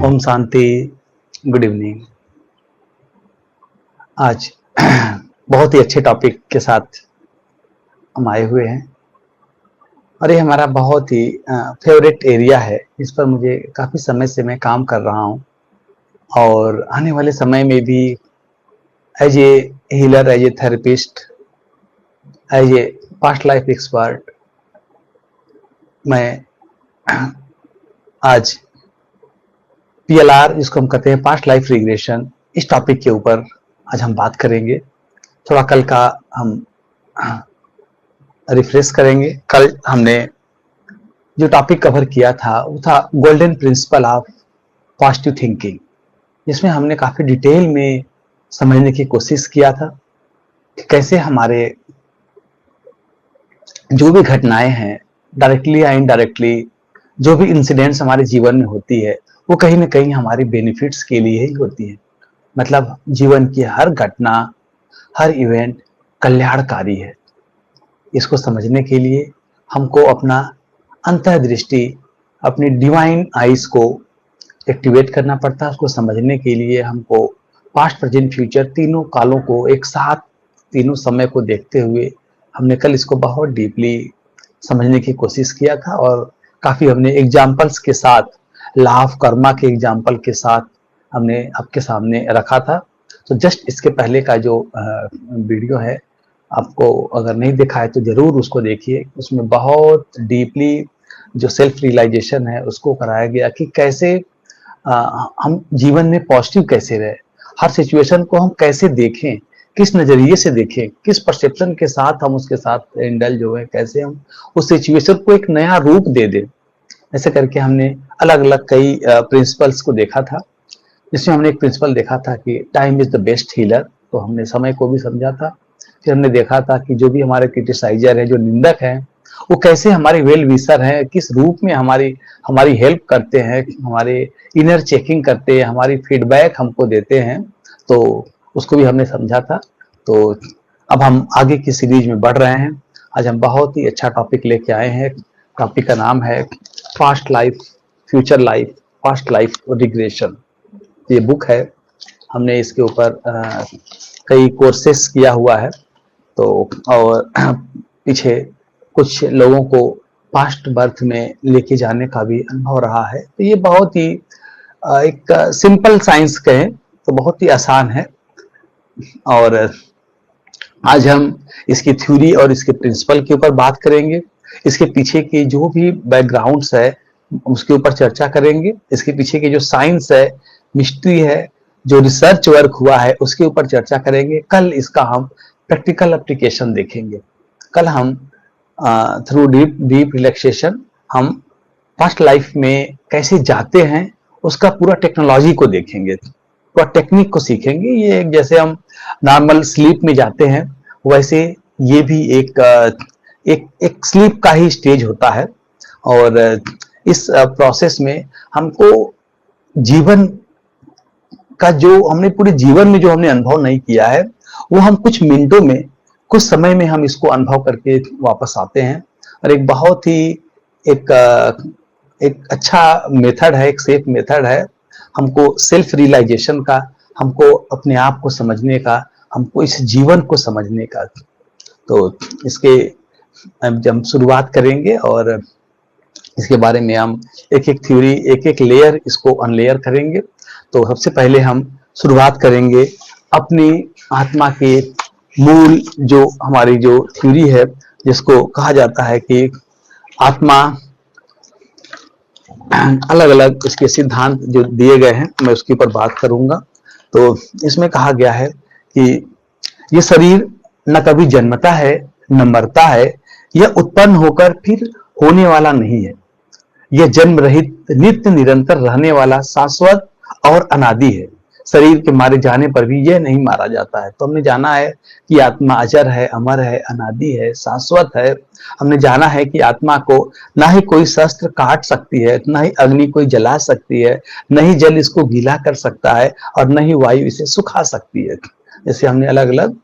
Om Shanti. Good evening. आज बहुत ही अच्छे टॉपिक के साथ हम आए हुए हैं और ये हमारा बहुत ही फेवरेट एरिया है। इस पर मुझे काफ़ी समय से मैं काम कर रहा हूँ और आने वाले समय में भी as a healer, as a therapist, as a past life expert मैं आज PLR, जिसको हम कहते हैं पास्ट लाइफ रिग्रेशन, इस टॉपिक के ऊपर आज हम बात करेंगे। थोड़ा कल का हम रिफ्रेश करेंगे। कल हमने जो टॉपिक कवर किया था वो था golden principle of positive thinking, जिसमें हमने काफ़ी डिटेल में समझने की कोशिश किया था कि कैसे हमारे जो भी घटनाएं हैं, डायरेक्टली या इनडायरेक्टली जो भी इंसिडेंट्स हमारे जीवन में होती है, वो कहीं ना कहीं हमारे बेनिफिट्स के लिए ही होती है। मतलब जीवन की हर घटना, हर इवेंट कल्याणकारी है। इसको समझने के लिए हमको अपना अंतर्दृष्टि, अपनी डिवाइन आइज को एक्टिवेट करना पड़ता है। उसको समझने के लिए हमको पास्ट, प्रेजेंट, फ्यूचर तीनों कालों को एक साथ, तीनों समय को देखते हुए हमने कल इसको बहुत डीपली समझने की कोशिश किया था और काफ़ी हमने एग्जाम्पल्स के साथ, लॉ ऑफ कर्मा के एग्जाम्पल के साथ हमने आपके सामने रखा था। तो जस्ट इसके पहले का जो वीडियो है, आपको अगर नहीं देखा है तो ज़रूर उसको देखिए। उसमें बहुत डीपली जो सेल्फ रियलाइजेशन है उसको कराया गया कि कैसे हम जीवन में पॉजिटिव कैसे रहे, हर सिचुएशन को हम कैसे देखें, किस नज़रिए से देखें, किस परसेप्शन के साथ हम उसके साथ इंडल्ज हो, कैसे हम उस सिचुएशन को एक नया रूप दे दें। ऐसे करके हमने अलग अलग कई प्रिंसिपल्स को देखा था। जिसमें हमने एक प्रिंसिपल देखा था कि time is the best healer, तो हमने समय को भी समझा था। फिर हमने देखा था कि जो भी हमारे क्रिटिसाइजर है, जो निंदक हैं, वो कैसे हमारे वेल विशर हैं, किस रूप में हमारी हेल्प करते हैं, हमारे इनर चेकिंग करते हैं, हमारी फीडबैक हमको देते हैं। तो उसको भी हमने समझा था। तो अब हम आगे की सीरीज में बढ़ रहे हैं। आज हम बहुत ही अच्छा टॉपिक लेके आए हैं। टॉपिक का नाम है past life, future life, past life regression. ये बुक है, हमने इसके ऊपर कई कोर्सेस किया हुआ है। तो और पीछे कुछ लोगों को पास्ट बर्थ में लेके जाने का भी अनुभव रहा है। तो ये बहुत ही एक सिंपल साइंस कहें तो बहुत ही आसान है। और आज हम इसकी थ्योरी और इसके प्रिंसिपल के ऊपर बात करेंगे। इसके पीछे के जो भी बैकग्राउंड्स है उसके ऊपर चर्चा करेंगे। इसके पीछे के जो साइंस है, मिस्ट्री है, जो रिसर्च वर्क हुआ है, उसके ऊपर चर्चा करेंगे। कल इसका हम प्रैक्टिकल एप्लीकेशन देखेंगे। कल हम थ्रू डीप रिलैक्सेशन हम पास्ट लाइफ में कैसे जाते हैं उसका पूरा टेक्नोलॉजी को देखेंगे, पूरा टेक्निक को सीखेंगे। ये जैसे हम नॉर्मल स्लीप में जाते हैं, वैसे ये भी एक स्लीप का ही स्टेज होता है। और इस प्रोसेस में हमको जीवन का जो हमने पूरे जीवन में जो हमने अनुभव नहीं किया है, वो हम कुछ मिनटों में, कुछ समय में हम इसको अनुभव करके वापस आते हैं। और एक बहुत ही एक अच्छा मेथड है, एक सेफ मेथड है हमको सेल्फ रियलाइजेशन का, हमको अपने आप को समझने का, हमको इस जीवन को समझने का। तो इसके जब हम शुरुआत करेंगे और इसके बारे में हम एक एक थ्योरी, एक एक लेयर इसको अनलेयर करेंगे। तो सबसे पहले हम शुरुआत करेंगे अपनी आत्मा के मूल, जो हमारी जो थ्योरी है, जिसको कहा जाता है कि आत्मा, अलग अलग इसके सिद्धांत जो दिए गए हैं, मैं उसके ऊपर बात करूंगा। तो इसमें कहा गया है कि ये शरीर न कभी जन्मता है न मरता है, यह उत्पन्न होकर फिर होने वाला नहीं है। यह जन्म रहित, नित्य निरंतर रहने वाला, शाश्वत और अनादि है। शरीर के मारे जाने पर भी यह नहीं मारा जाता है। तो हमने जाना है कि आत्मा अजर है, अमर है, अनादि है, शाश्वत है। हमने जाना है कि आत्मा को ना ही कोई शस्त्र काट सकती है, ना ही अग्नि कोई जला सकती है, न ही जल इसको गीला कर सकता है और न ही वायु इसे सुखा सकती है। जैसे हमने अलग अलग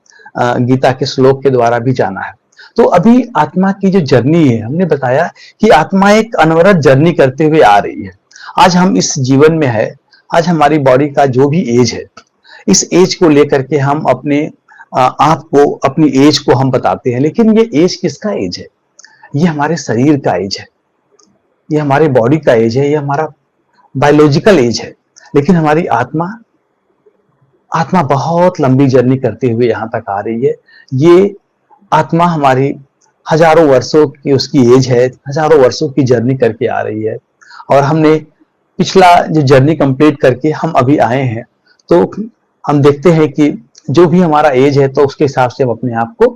गीता के श्लोक के द्वारा भी जाना है। तो अभी आत्मा की जो जर्नी है, हमने बताया कि आत्मा एक अनवरत जर्नी करते हुए आ रही है। आज हम इस जीवन में है, आज हमारी बॉडी का जो भी एज है, इस एज को लेकर के हम अपने आप को, अपनी एज को हम बताते हैं, लेकिन ये एज किसका एज है? ये हमारे शरीर का एज है, ये हमारे बॉडी का एज है, ये हमारा बायोलॉजिकल एज है। लेकिन हमारी आत्मा आत्मा बहुत लंबी जर्नी करते हुए यहां तक आ रही है। ये आत्मा हमारी हजारों वर्षों की उसकी एज है, हजारों वर्षों की जर्नी करके आ रही है। और हमने पिछला जो जर्नी कंप्लीट करके हम अभी आए हैं, तो हम देखते हैं कि जो भी हमारा एज है, तो उसके हिसाब से हम अपने आप को,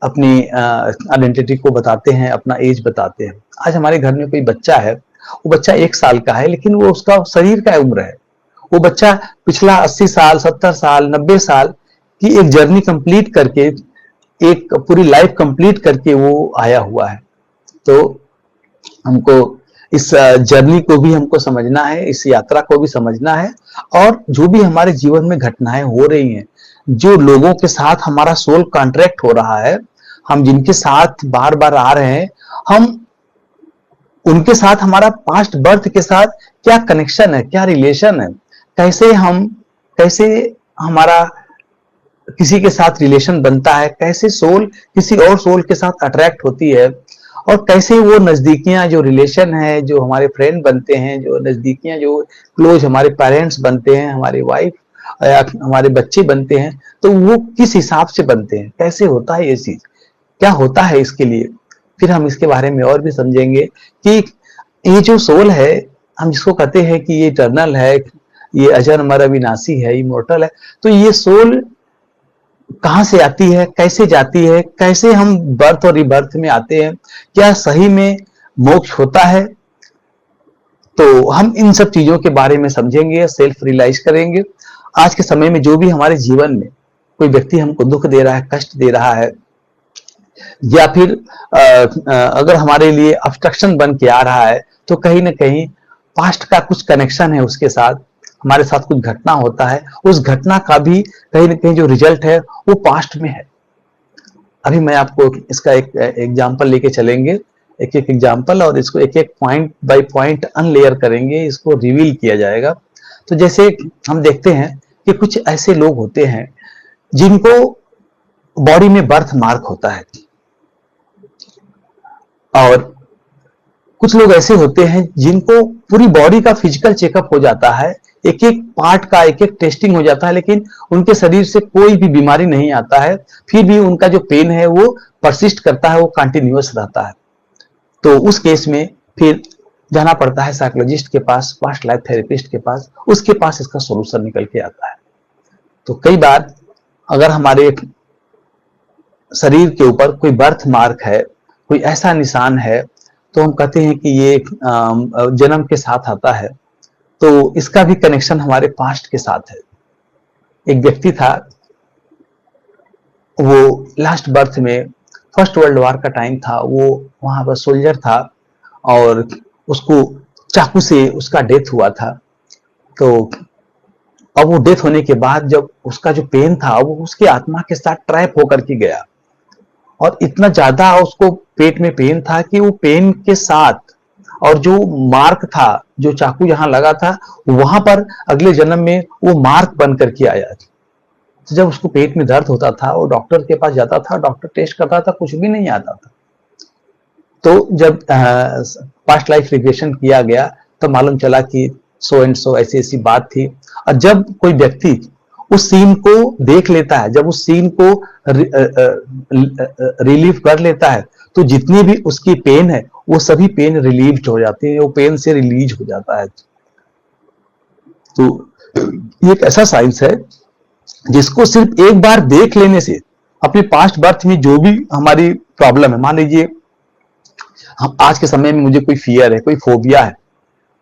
अपनी आइडेंटिटी को बताते हैं, अपना एज बताते हैं। आज हमारे घर में कोई बच्चा है, वो बच्चा 1 साल का है, लेकिन वो उसका शरीर का उम्र है। वो बच्चा पिछला 80 साल, 70 साल, 90 साल की एक जर्नी कंप्लीट करके, एक पूरी लाइफ कंप्लीट करके वो आया हुआ है। तो हमको इस जर्नी को भी हमको समझना है, इस यात्रा को भी समझना है। और जो भी हमारे जीवन में घटनाएं हो रही हैं, जो लोगों के साथ हमारा सोल कॉन्ट्रैक्ट हो रहा है, हम जिनके साथ बार बार आ रहे हैं, हम उनके साथ हमारा पास्ट बर्थ के साथ क्या कनेक्शन है, क्या रिलेशन है, कैसे हमारा किसी के साथ रिलेशन बनता है, कैसे सोल किसी और सोल के साथ अट्रैक्ट होती है, और कैसे वो नजदीकियां, जो रिलेशन है, जो हमारे फ्रेंड बनते हैं, जो नजदीकियां, जो क्लोज हमारे पेरेंट्स बनते हैं, हमारे वाइफ, हमारे बच्चे बनते हैं, तो वो किस हिसाब से बनते हैं, कैसे होता है ये चीज, क्या होता है इसके लिए। फिर हम इसके बारे में और भी समझेंगे कि ये जो सोल है, हम जिसको कहते हैं कि ये इटर्नल है, ये अजर अमर अविनाशी है, इमोर्टल है, तो ये सोल कहां से आती है, कैसे जाती है, कैसे हम बर्थ और रिबर्थ में आते हैं, क्या सही में मोक्ष होता है। तो हम इन सब चीजों के बारे में समझेंगे, सेल्फ रियलाइज करेंगे। आज के समय में जो भी हमारे जीवन में कोई व्यक्ति हमको दुख दे रहा है, कष्ट दे रहा है, या फिर अगर हमारे लिए ऑब्स्ट्रक्शन बन के आ रहा है, तो कहीं ना कहीं पास्ट का कुछ कनेक्शन है उसके साथ, हमारे साथ कुछ घटना होता है, उस घटना का भी कहीं ना कहीं जो रिजल्ट है वो पास्ट में है। अभी मैं आपको इसका एक एग्जांपल लेके चलेंगे, एक एक एग्जांपल, और इसको एक एक पॉइंट बाय पॉइंट अनलेयर करेंगे, इसको रिवील किया जाएगा। तो जैसे हम देखते हैं कि कुछ ऐसे लोग होते हैं जिनको बॉडी में बर्थ मार्क होता है, और कुछ लोग ऐसे होते हैं जिनको पूरी बॉडी का फिजिकल चेकअप हो जाता है, एक एक पार्ट का एक एक टेस्टिंग हो जाता है, लेकिन उनके शरीर से कोई भी बीमारी नहीं आता है, फिर भी उनका जो पेन है वो परसिस्ट करता है, वो कंटिन्यूअस रहता है। तो उस केस में फिर जाना पड़ता है साइकोलॉजिस्ट के पास, पास्ट लाइफ थेरेपिस्ट के पास, उसके पास इसका सोल्यूशन निकल के आता है। तो कई बार अगर हमारे शरीर के ऊपर कोई बर्थ मार्क है, कोई ऐसा निशान है, तो हम कहते हैं कि ये जन्म के साथ आता है, तो इसका भी कनेक्शन हमारे पास्ट के साथ है। एक व्यक्ति था, वो लास्ट बर्थ में, फर्स्ट वर्ल्ड वॉर का टाइम था, वो वहां पर सोल्जर था, और उसको चाकू से उसका डेथ हुआ था। तो अब वो डेथ होने के बाद जब उसका जो पेन था, वो उसकी आत्मा के साथ ट्रैप होकर के गया, और इतना ज्यादा उसको पेट में पेन था कि वो पेन के साथ, और जो मार्क था, जो चाकू जहां लगा था, वहां पर अगले जन्म में वो मार्क बन करके आया। तो जब उसको पेट में दर्द होता था, वो डॉक्टर के पास जाता था, डॉक्टर टेस्ट करता था, कुछ भी नहीं आता था। तो जब पास्ट लाइफ रिग्रेशन किया गया, तो मालूम चला कि सो एंड सो ऐसी ऐसी बात थी। और जब कोई व्यक्ति उस सीन को देख लेता है, जब उस सीन को रिलीव कर लेता है, तो जितनी भी उसकी पेन है, वो सभी पेन रिलीव हो जाती है, वो पेन से रिलीज हो जाता है। तो ये एक ऐसा साइंस है जिसको सिर्फ एक बार देख लेने से, अपने पास्ट बर्थ में जो भी हमारी प्रॉब्लम है, मान लीजिए हम आज के समय में, मुझे कोई फियर है, कोई फोबिया है,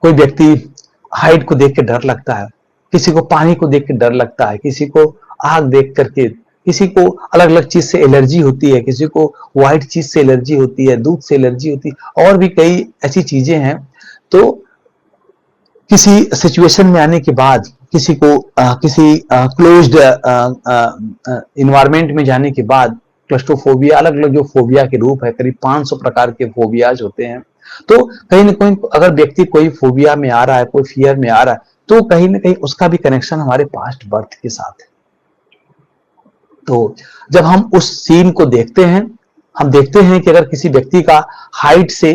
कोई व्यक्ति हाइट को देख के डर लगता है, किसी को पानी को देख के डर लगता है, किसी को आग देख करके, किसी को अलग अलग चीज से एलर्जी होती है, किसी को व्हाइट चीज से एलर्जी होती है, दूध से एलर्जी होती है, और भी कई ऐसी चीजें हैं। तो किसी सिचुएशन में आने के बाद, किसी को किसी क्लोज्ड इन्वायरमेंट में जाने के बाद, क्लस्ट्रोफोबिया, अलग अलग जो फोबिया के रूप है, करीब 500 प्रकार के फोबियाज होते हैं। तो कहीं ना कहीं अगर व्यक्ति कोई फोबिया में आ रहा है, कोई फियर में आ रहा है, तो कहीं ना कहीं उसका भी कनेक्शन हमारे पास्ट बर्थ के साथ है। तो जब हम उस सीन को देखते हैं, हम देखते हैं कि अगर किसी व्यक्ति का हाइट से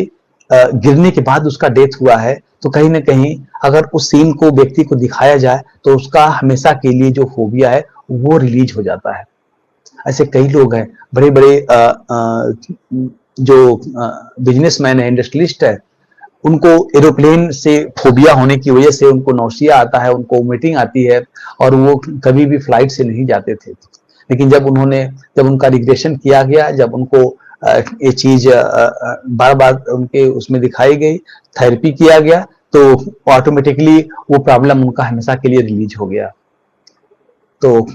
गिरने के बाद उसका डेथ हुआ है, तो कहीं ना कहीं अगर उस सीन को व्यक्ति को दिखाया जाए तो उसका हमेशा के लिए जो फोबिया है वो रिलीज हो जाता है। ऐसे कई लोग हैं, बड़े बड़े जो बिजनेसमैन है, इंडस्ट्रियलिस्ट है, उनको एरोप्लेन से फोबिया होने की वजह से उनको नौसिया आता है, उनको वोमिटिंग आती है, और वो कभी भी फ्लाइट से नहीं जाते थे। लेकिन जब उनका रिग्रेशन किया गया, जब उनको ये चीज बार बार उनके उसमें दिखाई गई, थेरेपी किया गया, तो ऑटोमेटिकली वो प्रॉब्लम उनका हमेशा के लिए रिलीज हो गया। तो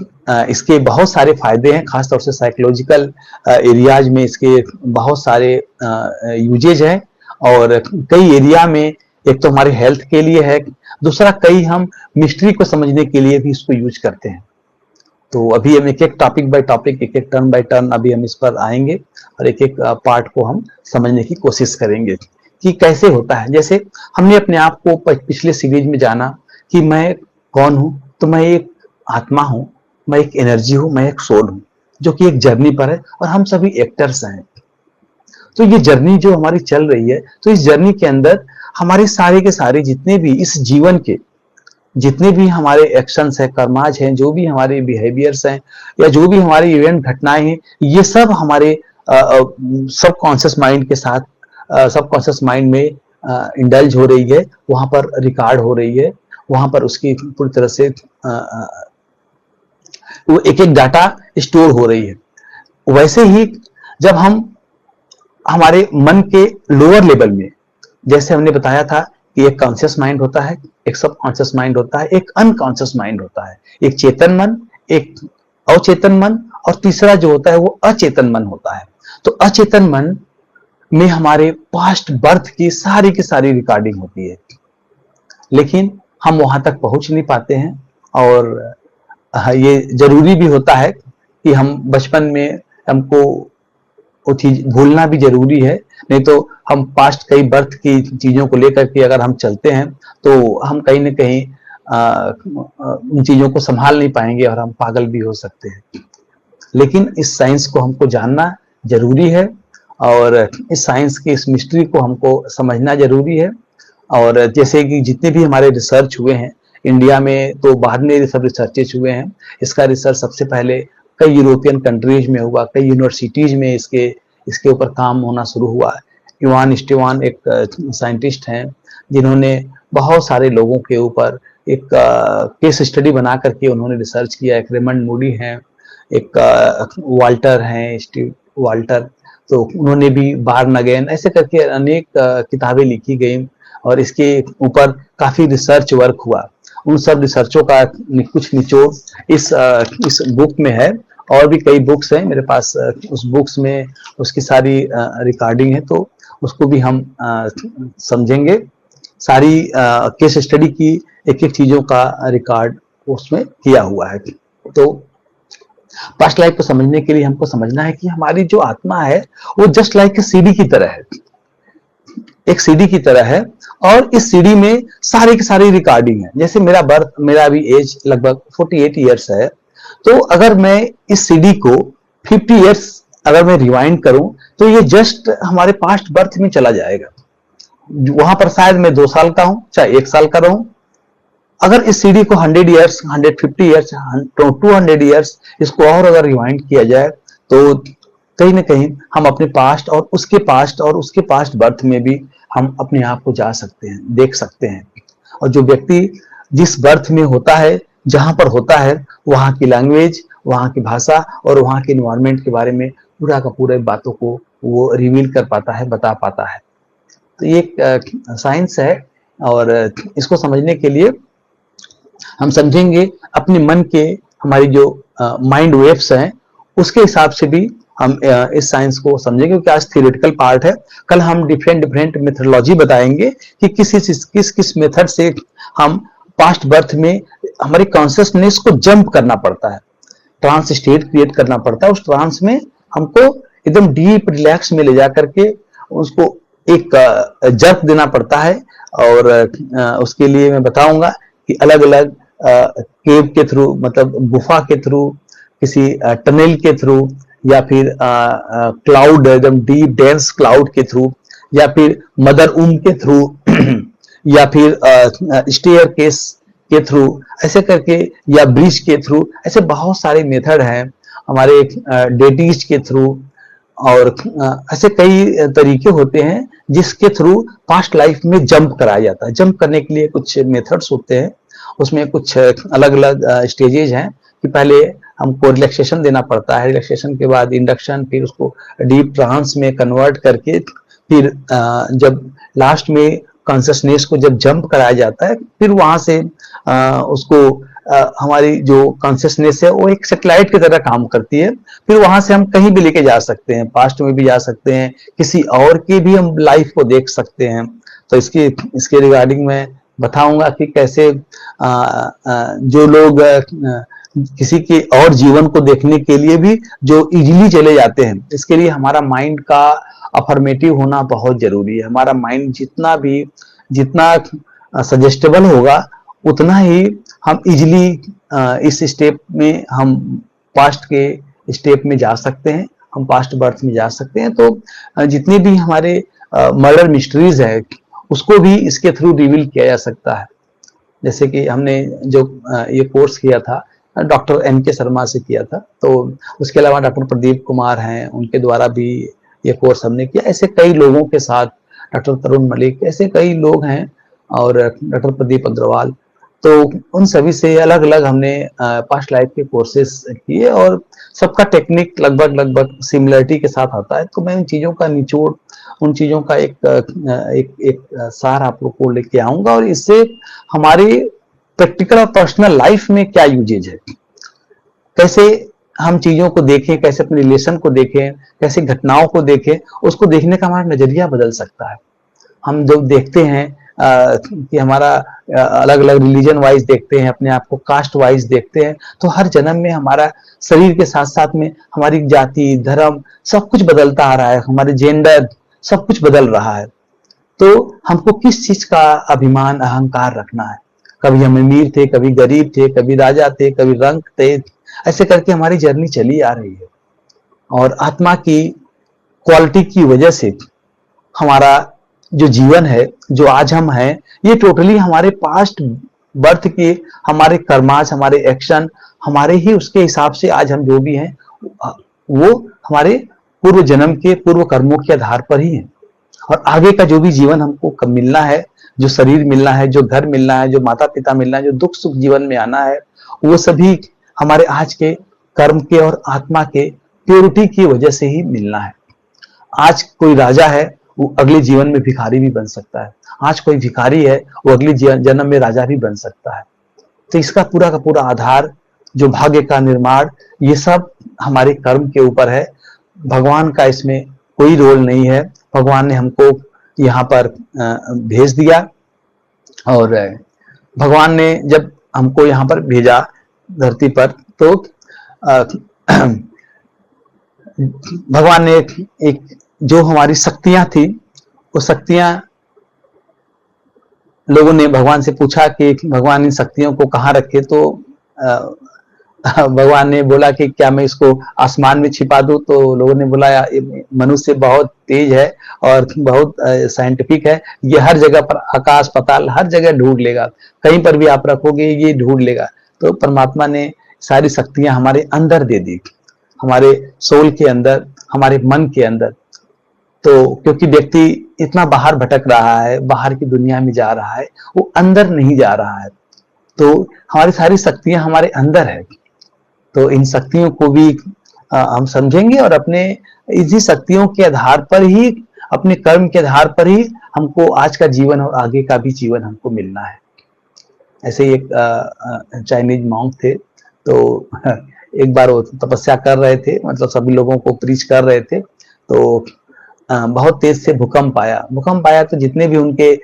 इसके बहुत सारे फायदे हैं, खासतौर से साइकोलॉजिकल एरियाज में इसके बहुत सारे यूजेज हैं, और कई एरिया में एक तो हमारे हेल्थ के लिए है, दूसरा कई हम मिस्ट्री को समझने के लिए भी इसको यूज करते हैं। तो अभी हम एक एक टॉपिक बाय टॉपिक, एक एक टर्न बाय टर्न अभी हम इस पर आएंगे और एक एक पार्ट को हम समझने की कोशिश करेंगे कि कैसे होता है। जैसे हमने अपने आप को पिछले सीरीज में जाना कि मैं कौन हूं, तो मैं एक आत्मा हूं, मैं एक एनर्जी हूं, मैं एक सोल हूं, जो कि एक जर्नी पर है, और हम सभी एक्टर्स हैं। तो ये जर्नी जो हमारी चल रही है, तो इस जर्नी के अंदर हमारे सारे के सारे जितने भी इस जीवन के जितने भी हमारे एक्शंस है, कर्माज हैं, जो भी हमारे बिहेवियर्स हैं, या जो भी हमारी इवेंट घटनाएं हैं, ये सब हमारे सबकॉन्शियस माइंड के साथ, सबकॉन्शियस माइंड में इंडल्ज हो रही है, वहां पर रिकॉर्ड हो रही है, वहां पर उसकी पूरी तरह से वो एक एक डाटा स्टोर हो रही है। वैसे ही जब हम हमारे मन के लोअर लेवल में, जैसे हमने बताया था कि एक कॉन्शियस माइंड होता है, एक सबकॉन्शियस माइंड होता है, एक अनकॉन्शियस माइंड होता है, एक चेतन मन, एक अवचेतन मन, और तीसरा जो होता है वो अचेतन मन होता है। तो अचेतन मन में हमारे पास्ट बर्थ की सारी रिकॉर्डिंग होती है, लेकिन हम वहां तक पहुंच नहीं पाते हैं। और ये जरूरी भी होता है कि हम बचपन में हमको वो चीज भूलना भी जरूरी है, नहीं तो हम पास्ट कई बर्थ की चीजों को लेकर के अगर हम चलते हैं तो हम कहीं ना कहीं उन चीजों को संभाल नहीं पाएंगे और हम पागल भी हो सकते हैं। लेकिन इस साइंस को हमको जानना जरूरी है, और इस साइंस की इस मिस्ट्री को हमको समझना जरूरी है। और जैसे कि जितने भी हमारे रिसर्च हुए हैं इंडिया में, तो बाहर में सब रिसर्चेज हुए हैं। इसका रिसर्च सबसे पहले कई यूरोपियन कंट्रीज में हुआ, कई यूनिवर्सिटीज में इसके ऊपर काम होना शुरू हुआ। इवान स्टीवान एक साइंटिस्ट हैं जिन्होंने बहुत सारे लोगों के ऊपर एक केस स्टडी बना करके उन्होंने रिसर्च किया। एक रेमंड मूडी हैं, एक वाल्टर हैं, स्टीव वाल्टर, तो उन्होंने भी बार्न अगेन ऐसे करके अनेक किताबें लिखी गई, और इसके ऊपर काफी रिसर्च वर्क हुआ। उन सब रिसर्चों का कुछ निचोड़ इस बुक में है, और भी कई बुक्स हैं मेरे पास। उस बुक्स में उसकी सारी रिकॉर्डिंग है, तो उसको भी हम समझेंगे। सारी केस स्टडी की एक एक चीजों का रिकॉर्ड उसमें किया हुआ है। तो पास्ट लाइफ को समझने के लिए हमको समझना है कि हमारी जो आत्मा है वो जस्ट लाइक सीडी की तरह है, एक सीडी की तरह है, और इस सीडी में सारी की सारी रिकॉर्डिंग है। जैसे मेरा अभी एज लगभग 48 ईयर्स है, तो अगर मैं इस सीडी को 50 ईयर्स अगर मैं रिवाइंड करूं, तो ये जस्ट हमारे पास्ट बर्थ में चला जाएगा। वहां पर शायद मैं 2 साल का हूं, चाहे 1 साल का रहूं। अगर इस सीडी को 100 ईयर्स, 150 ईयर्स, 200 ईयर्स इसको और अगर रिवाइंड किया जाए, तो कहीं ना कहीं हम अपने पास्ट और उसके पास्ट बर्थ में भी हम अपने आप को जा सकते हैं, देख सकते हैं। और जो व्यक्ति जिस बर्थ में होता है, जहां पर होता है, वहां की लैंग्वेज, वहां की भाषा और वहां के एनवायरनमेंट के बारे में पूरा का पूरे बातों को वो रिवील कर पाता है, बता पाता है। तो ये एक साइंस है, और इसको समझने के लिए हम समझेंगे अपने मन के, हमारी जो माइंड वेव्स हैं उसके हिसाब से भी हम इस साइंस को समझेंगे, क्योंकि आज थियोरेटिकल पार्ट है। कल हम डिफरेंट मेथोडोलॉजी बताएंगे कि किस मेथड से हम पास्ट बर्थ में हमारी कॉन्शियसनेस को जंप करना पड़ता है, ट्रांस स्टेट क्रिएट करना पड़ता है। उस ट्रांस में हमको एकदम डीप रिलैक्स में ले जा करके उसको एक जर्क देना पड़ता है, और उसके लिए मैं बताऊंगा कि अलग अलग केव के थ्रू, मतलब गुफा के थ्रू, किसी टनल के थ्रू, या फिर क्लाउड, एकदम डीप डेंस क्लाउड के थ्रू, या फिर मदर उम के थ्रू या फिर स्टेयर केस के थ्रू, ऐसे करके, या ब्रिज के थ्रू, ऐसे बहुत सारे मेथड हैं हमारे डेटीज के थ्रू। और ऐसे कई तरीके होते हैं जिसके थ्रू पास्ट लाइफ में जंप कराया जाता है। जंप करने के लिए कुछ मेथड्स होते हैं, उसमें कुछ अलग अलग स्टेजेज हैं कि पहले हमको रिलैक्सेशन देना पड़ता है, रिलैक्सेशन के बाद इंडक्शन, फिर उसको डीप ट्रांस में कन्वर्ट करके, फिर जब लास्ट में कॉन्शियसनेस को जब जंप कराया जाता है, फिर वहां से उसको हमारी जो कॉन्शियसनेस है वो एक सैटेलाइट की तरह काम करती है। फिर वहां से हम कहीं भी लेके जा सकते हैं, पास्ट में भी जा सकते हैं, किसी और की भी हम लाइफ को देख सकते हैं। तो इसके रिगार्डिंग मैं बताऊंगा कि कैसे जो लोग किसी के और जीवन को देखने के लिए भी जो इजीली चले जाते हैं, इसके लिए हमारा माइंड का अफर्मेटिव होना बहुत जरूरी है। हमारा माइंड जितना सजेस्टेबल होगा, उतना ही हम इजीली इस स्टेप में, हम पास्ट के स्टेप में जा सकते हैं, हम पास्ट बर्थ में जा सकते हैं। तो जितनी भी हमारे मर्डर मिस्ट्रीज है, उसको भी इसके थ्रू रिवील किया जा सकता है। जैसे कि हमने जो ये कोर्स किया था डॉक्टर एन.के. शर्मा से किया था, तो उसके अलावा डॉक्टर प्रदीप कुमार हैं, उनके द्वारा भी ये कोर्स हमने किया। ऐसे कई लोगों के साथ, डॉक्टर तरुण मलिक, ऐसे कई लोग हैं, और डॉक्टर प्रदीप अग्रवाल, तो उन सभी से अलग अलग हमने पास्ट लाइफ के कोर्सेस किए, और सबका टेक्निक लगभग सिमिलरिटी के साथ आता है। तो मैं उन चीज़ों का निचोड़, उन चीज़ों का एक सार आप लोग को लेके आऊंगा, और इससे हमारी प्रैक्टिकल और पर्सनल लाइफ में क्या यूजेज है, कैसे हम चीजों को देखें, कैसे अपने रिलेशन को देखें, कैसे घटनाओं को देखें, उसको देखने का हमारा नजरिया बदल सकता है। हम जब देखते हैं कि हमारा अलग अलग रिलीजन वाइज देखते हैं, अपने आप को कास्ट वाइज देखते हैं, तो हर जन्म में हमारा शरीर के साथ साथ में हमारी जाति, धर्म, सब कुछ बदलता आ रहा है, हमारे जेंडर, सब कुछ बदल रहा है। तो हमको किस चीज का अभिमान, अहंकार रखना है? कभी हम अमीर थे, कभी गरीब थे, कभी राजा थे, कभी रंक थे, ऐसे करके हमारी जर्नी चली आ रही है। और आत्मा की क्वालिटी की वजह से हमारा जो जीवन है, जो आज हम हैं, ये टोटली हमारे पास्ट बर्थ के, हमारे कर्मास, हमारे एक्शन, हमारे ही उसके हिसाब से आज हम जो भी हैं, वो हमारे पूर्व जन्म के पूर्व कर्मों के आधार पर ही है। और आगे का जो भी जीवन हमको कब मिलना है, जो शरीर मिलना है, जो घर मिलना है, जो माता पिता मिलना है, जो दुख सुख जीवन में आना है, वो सभी हमारे आज के कर्म के और आत्मा के प्योरिटी की वजह से ही मिलना है। आज कोई राजा है, वो अगले जीवन में भिखारी भी बन सकता है। आज कोई भिखारी है, वो अगले जन्म में राजा भी बन सकता है। तो इसका पूरा का पूरा आधार, जो भाग्य का निर्माण, ये सब हमारे कर्म के ऊपर है। भगवान का इसमें कोई रोल नहीं है। भगवान ने हमको यहाँ पर भेज दिया, और भगवान ने जब हमको यहाँ पर भेजा धरती पर, तो भगवान ने एक जो हमारी शक्तियां थी, वो शक्तियां, लोगों ने भगवान से पूछा कि भगवान इन शक्तियों को कहाँ रखे, तो भगवान ने बोला कि क्या मैं इसको आसमान में छिपा दूं? तो लोगों ने बोला मनुष्य बहुत तेज है और बहुत साइंटिफिक है, ये हर जगह पर, आकाश पाताल हर जगह ढूंढ लेगा, कहीं पर भी आप रखोगे ये ढूंढ लेगा। तो परमात्मा ने सारी शक्तियां हमारे अंदर दे दी, हमारे सोल के अंदर, हमारे मन के अंदर। तो क्योंकि व्यक्ति इतना बाहर भटक रहा है, बाहर की दुनिया में जा रहा है, वो अंदर नहीं जा रहा है, तो हमारी सारी शक्तियां हमारे अंदर है। तो इन शक्तियों को भी हम समझेंगे, और अपने इसी शक्तियों के आधार पर ही, अपने कर्म के आधार पर ही हमको आज का जीवन और आगे का भी जीवन हमको मिलना है। ऐसे ही एक चाइनीज मॉन्क थे, तो एक बार वो तपस्या कर रहे थे, मतलब सभी लोगों को प्रीच कर रहे थे, तो बहुत तेज से भूकंप आया। तो जितने भी उनके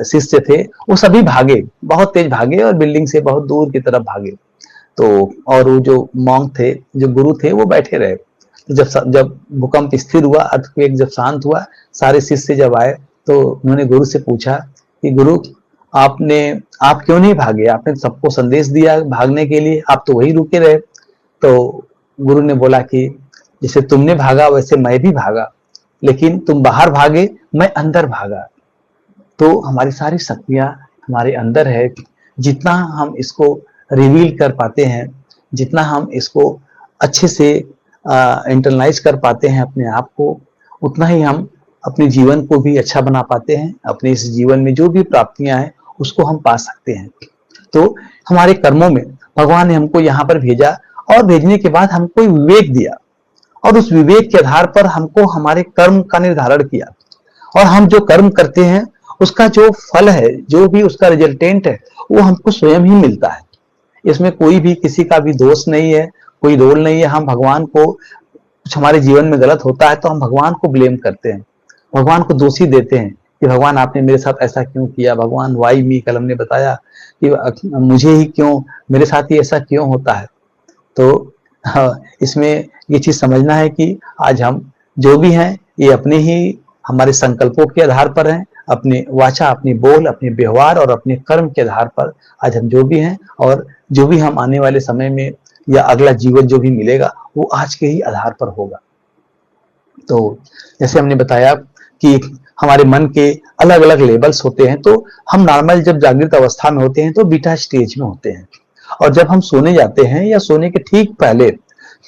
शिष्य थे वो सभी भागे, बहुत तेज भागे, और बिल्डिंग से बहुत दूर की तरफ भागे। तो और वो जो मॉन्क थे, जो गुरु थे, वो बैठे रहे। तो जब भूकंप स्थिर हुआ, अर्थक्वेक जब शांत हुआ, सारे शिष्य जब आए, तो उन्होंने गुरु से पूछा कि गुरु, आप क्यों नहीं भागे? आपने सबको संदेश दिया भागने के लिए, आप तो वही रुके रहे। तो गुरु ने बोला कि जैसे तुमने भागा वैसे मैं भी भागा, लेकिन तुम बाहर भागे, मैं अंदर भागा। तो हमारी सारी शक्तियां हमारे अंदर है। जितना हम इसको रिवील कर पाते हैं, जितना हम इसको अच्छे से इंटरनलाइज कर पाते हैं अपने आप को, उतना ही हम अपने जीवन को भी अच्छा बना पाते हैं। अपने इस जीवन में जो भी प्राप्तियां हैं उसको हम पा सकते हैं। तो हमारे कर्मों में भगवान ने हमको यहाँ पर भेजा, और भेजने के बाद हमको विवेक दिया, और उस विवेक के आधार पर हमको हमारे कर्म का निर्धारण किया। और हम जो कर्म करते हैं उसका जो फल है, जो भी उसका रिजल्टेंट है, वो हमको स्वयं ही मिलता है। इसमें कोई भी किसी का भी दोष नहीं है, कोई रोल नहीं है। हम भगवान को, कुछ हमारे जीवन में गलत होता है तो हम भगवान को ब्लेम करते हैं, भगवान को दोषी देते हैं कि भगवान आपने मेरे साथ ऐसा क्यों किया, भगवान वाई मी, कल हमने बताया कि मुझे ही क्यों, मेरे साथ ही ऐसा क्यों होता है। तो इसमें ये चीज समझना है कि आज हम जो भी हैं ये अपने ही हमारे संकल्पों के आधार पर हैं, अपने वाचा, अपनी बोल, अपने व्यवहार और अपने कर्म के आधार पर आज हम जो भी हैं, और जो भी हम आने वाले समय में या अगला जीवन जो भी मिलेगा वो आज के ही आधार पर होगा। तो जैसे हमने बताया कि हमारे मन के अलग अलग लेवल्स होते हैं। तो हम नॉर्मल जब जागृत अवस्था में होते हैं तो बीटा स्टेज में होते हैं, और जब हम सोने जाते हैं या सोने के ठीक पहले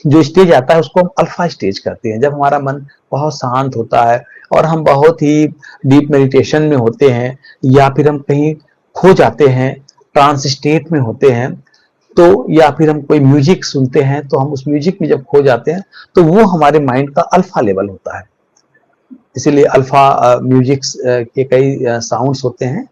जो स्टेज आता है उसको हम अल्फा स्टेज कहते हैं। जब हमारा मन बहुत शांत होता है और हम बहुत ही डीप मेडिटेशन में होते हैं, या फिर हम कहीं खो जाते हैं, ट्रांस स्टेट में होते हैं, तो या फिर हम कोई म्यूजिक सुनते हैं तो हम उस म्यूजिक में जब खो जाते हैं तो वो हमारे माइंड का अल्फा लेवल होता है। इसीलिए अल्फा म्यूजिक के कई साउंड्स होते हैं,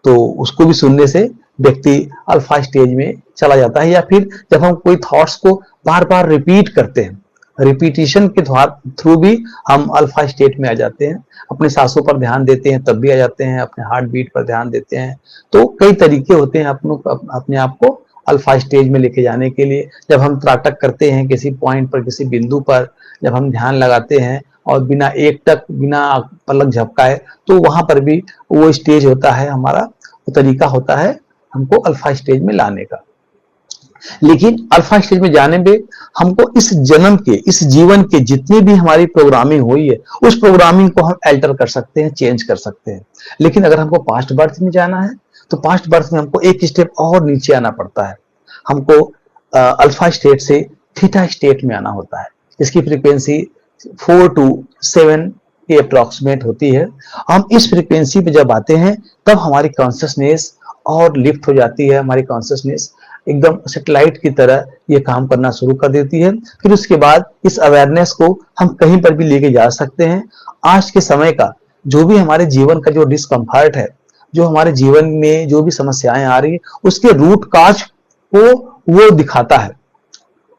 तो उसको भी सुनने से व्यक्ति अल्फा स्टेज में चला जाता है। या फिर जब हम कोई थॉट्स को बार बार रिपीट करते हैं, रिपीटिशन के थ्रू भी हम अल्फा स्टेट में आ जाते हैं। अपने सांसों पर ध्यान देते हैं तब भी आ जाते हैं, अपने हार्ट बीट पर ध्यान देते हैं। तो कई तरीके होते हैं अपने आप को अल्फा स्टेज में लेके जाने के लिए। जब हम त्राटक करते हैं किसी पॉइंट पर, किसी बिंदु पर जब हम ध्यान लगाते हैं और बिना एकटक, बिना पलक झपकाए, तो वहां पर भी वो स्टेज होता है हमारा, वो तरीका होता है हमको अल्फा स्टेज में लाने का। लेकिन अल्फा स्टेज में जाने में हमको इस जन्म के, इस जीवन के जितनी भी हमारी प्रोग्रामिंग हुई है, उस प्रोग्रामिंग को हम अल्टर कर सकते हैं, चेंज कर सकते हैं। लेकिन अगर हमको पास्ट बर्थ में जाना है तो पास्ट बर्थ में हमको एक स्टेप और नीचे आना पड़ता है। हमको अल्फा स्टेट से थीटा स्टेट में आना होता है। इसकी फ्रीक्वेंसी 4 to 7 के अप्रोक्सीमेट होती है। हम इस फ्रीक्वेंसी पे जब आते हैं तब हमारी कॉन्शियसनेस और लिफ्ट हो जाती है। हमारी कॉन्शियसनेस एकदम सैटेलाइट की तरह ये काम करना शुरू कर देती है। फिर उसके बाद इस अवेयरनेस को हम कहीं पर भी लेके जा सकते हैं। आज के समय का जो भी हमारे जीवन का जो डिस्कम्फर्ट है, जो हमारे जीवन में जो भी समस्याएं आ रही है, उसके रूट काज को वो दिखाता है।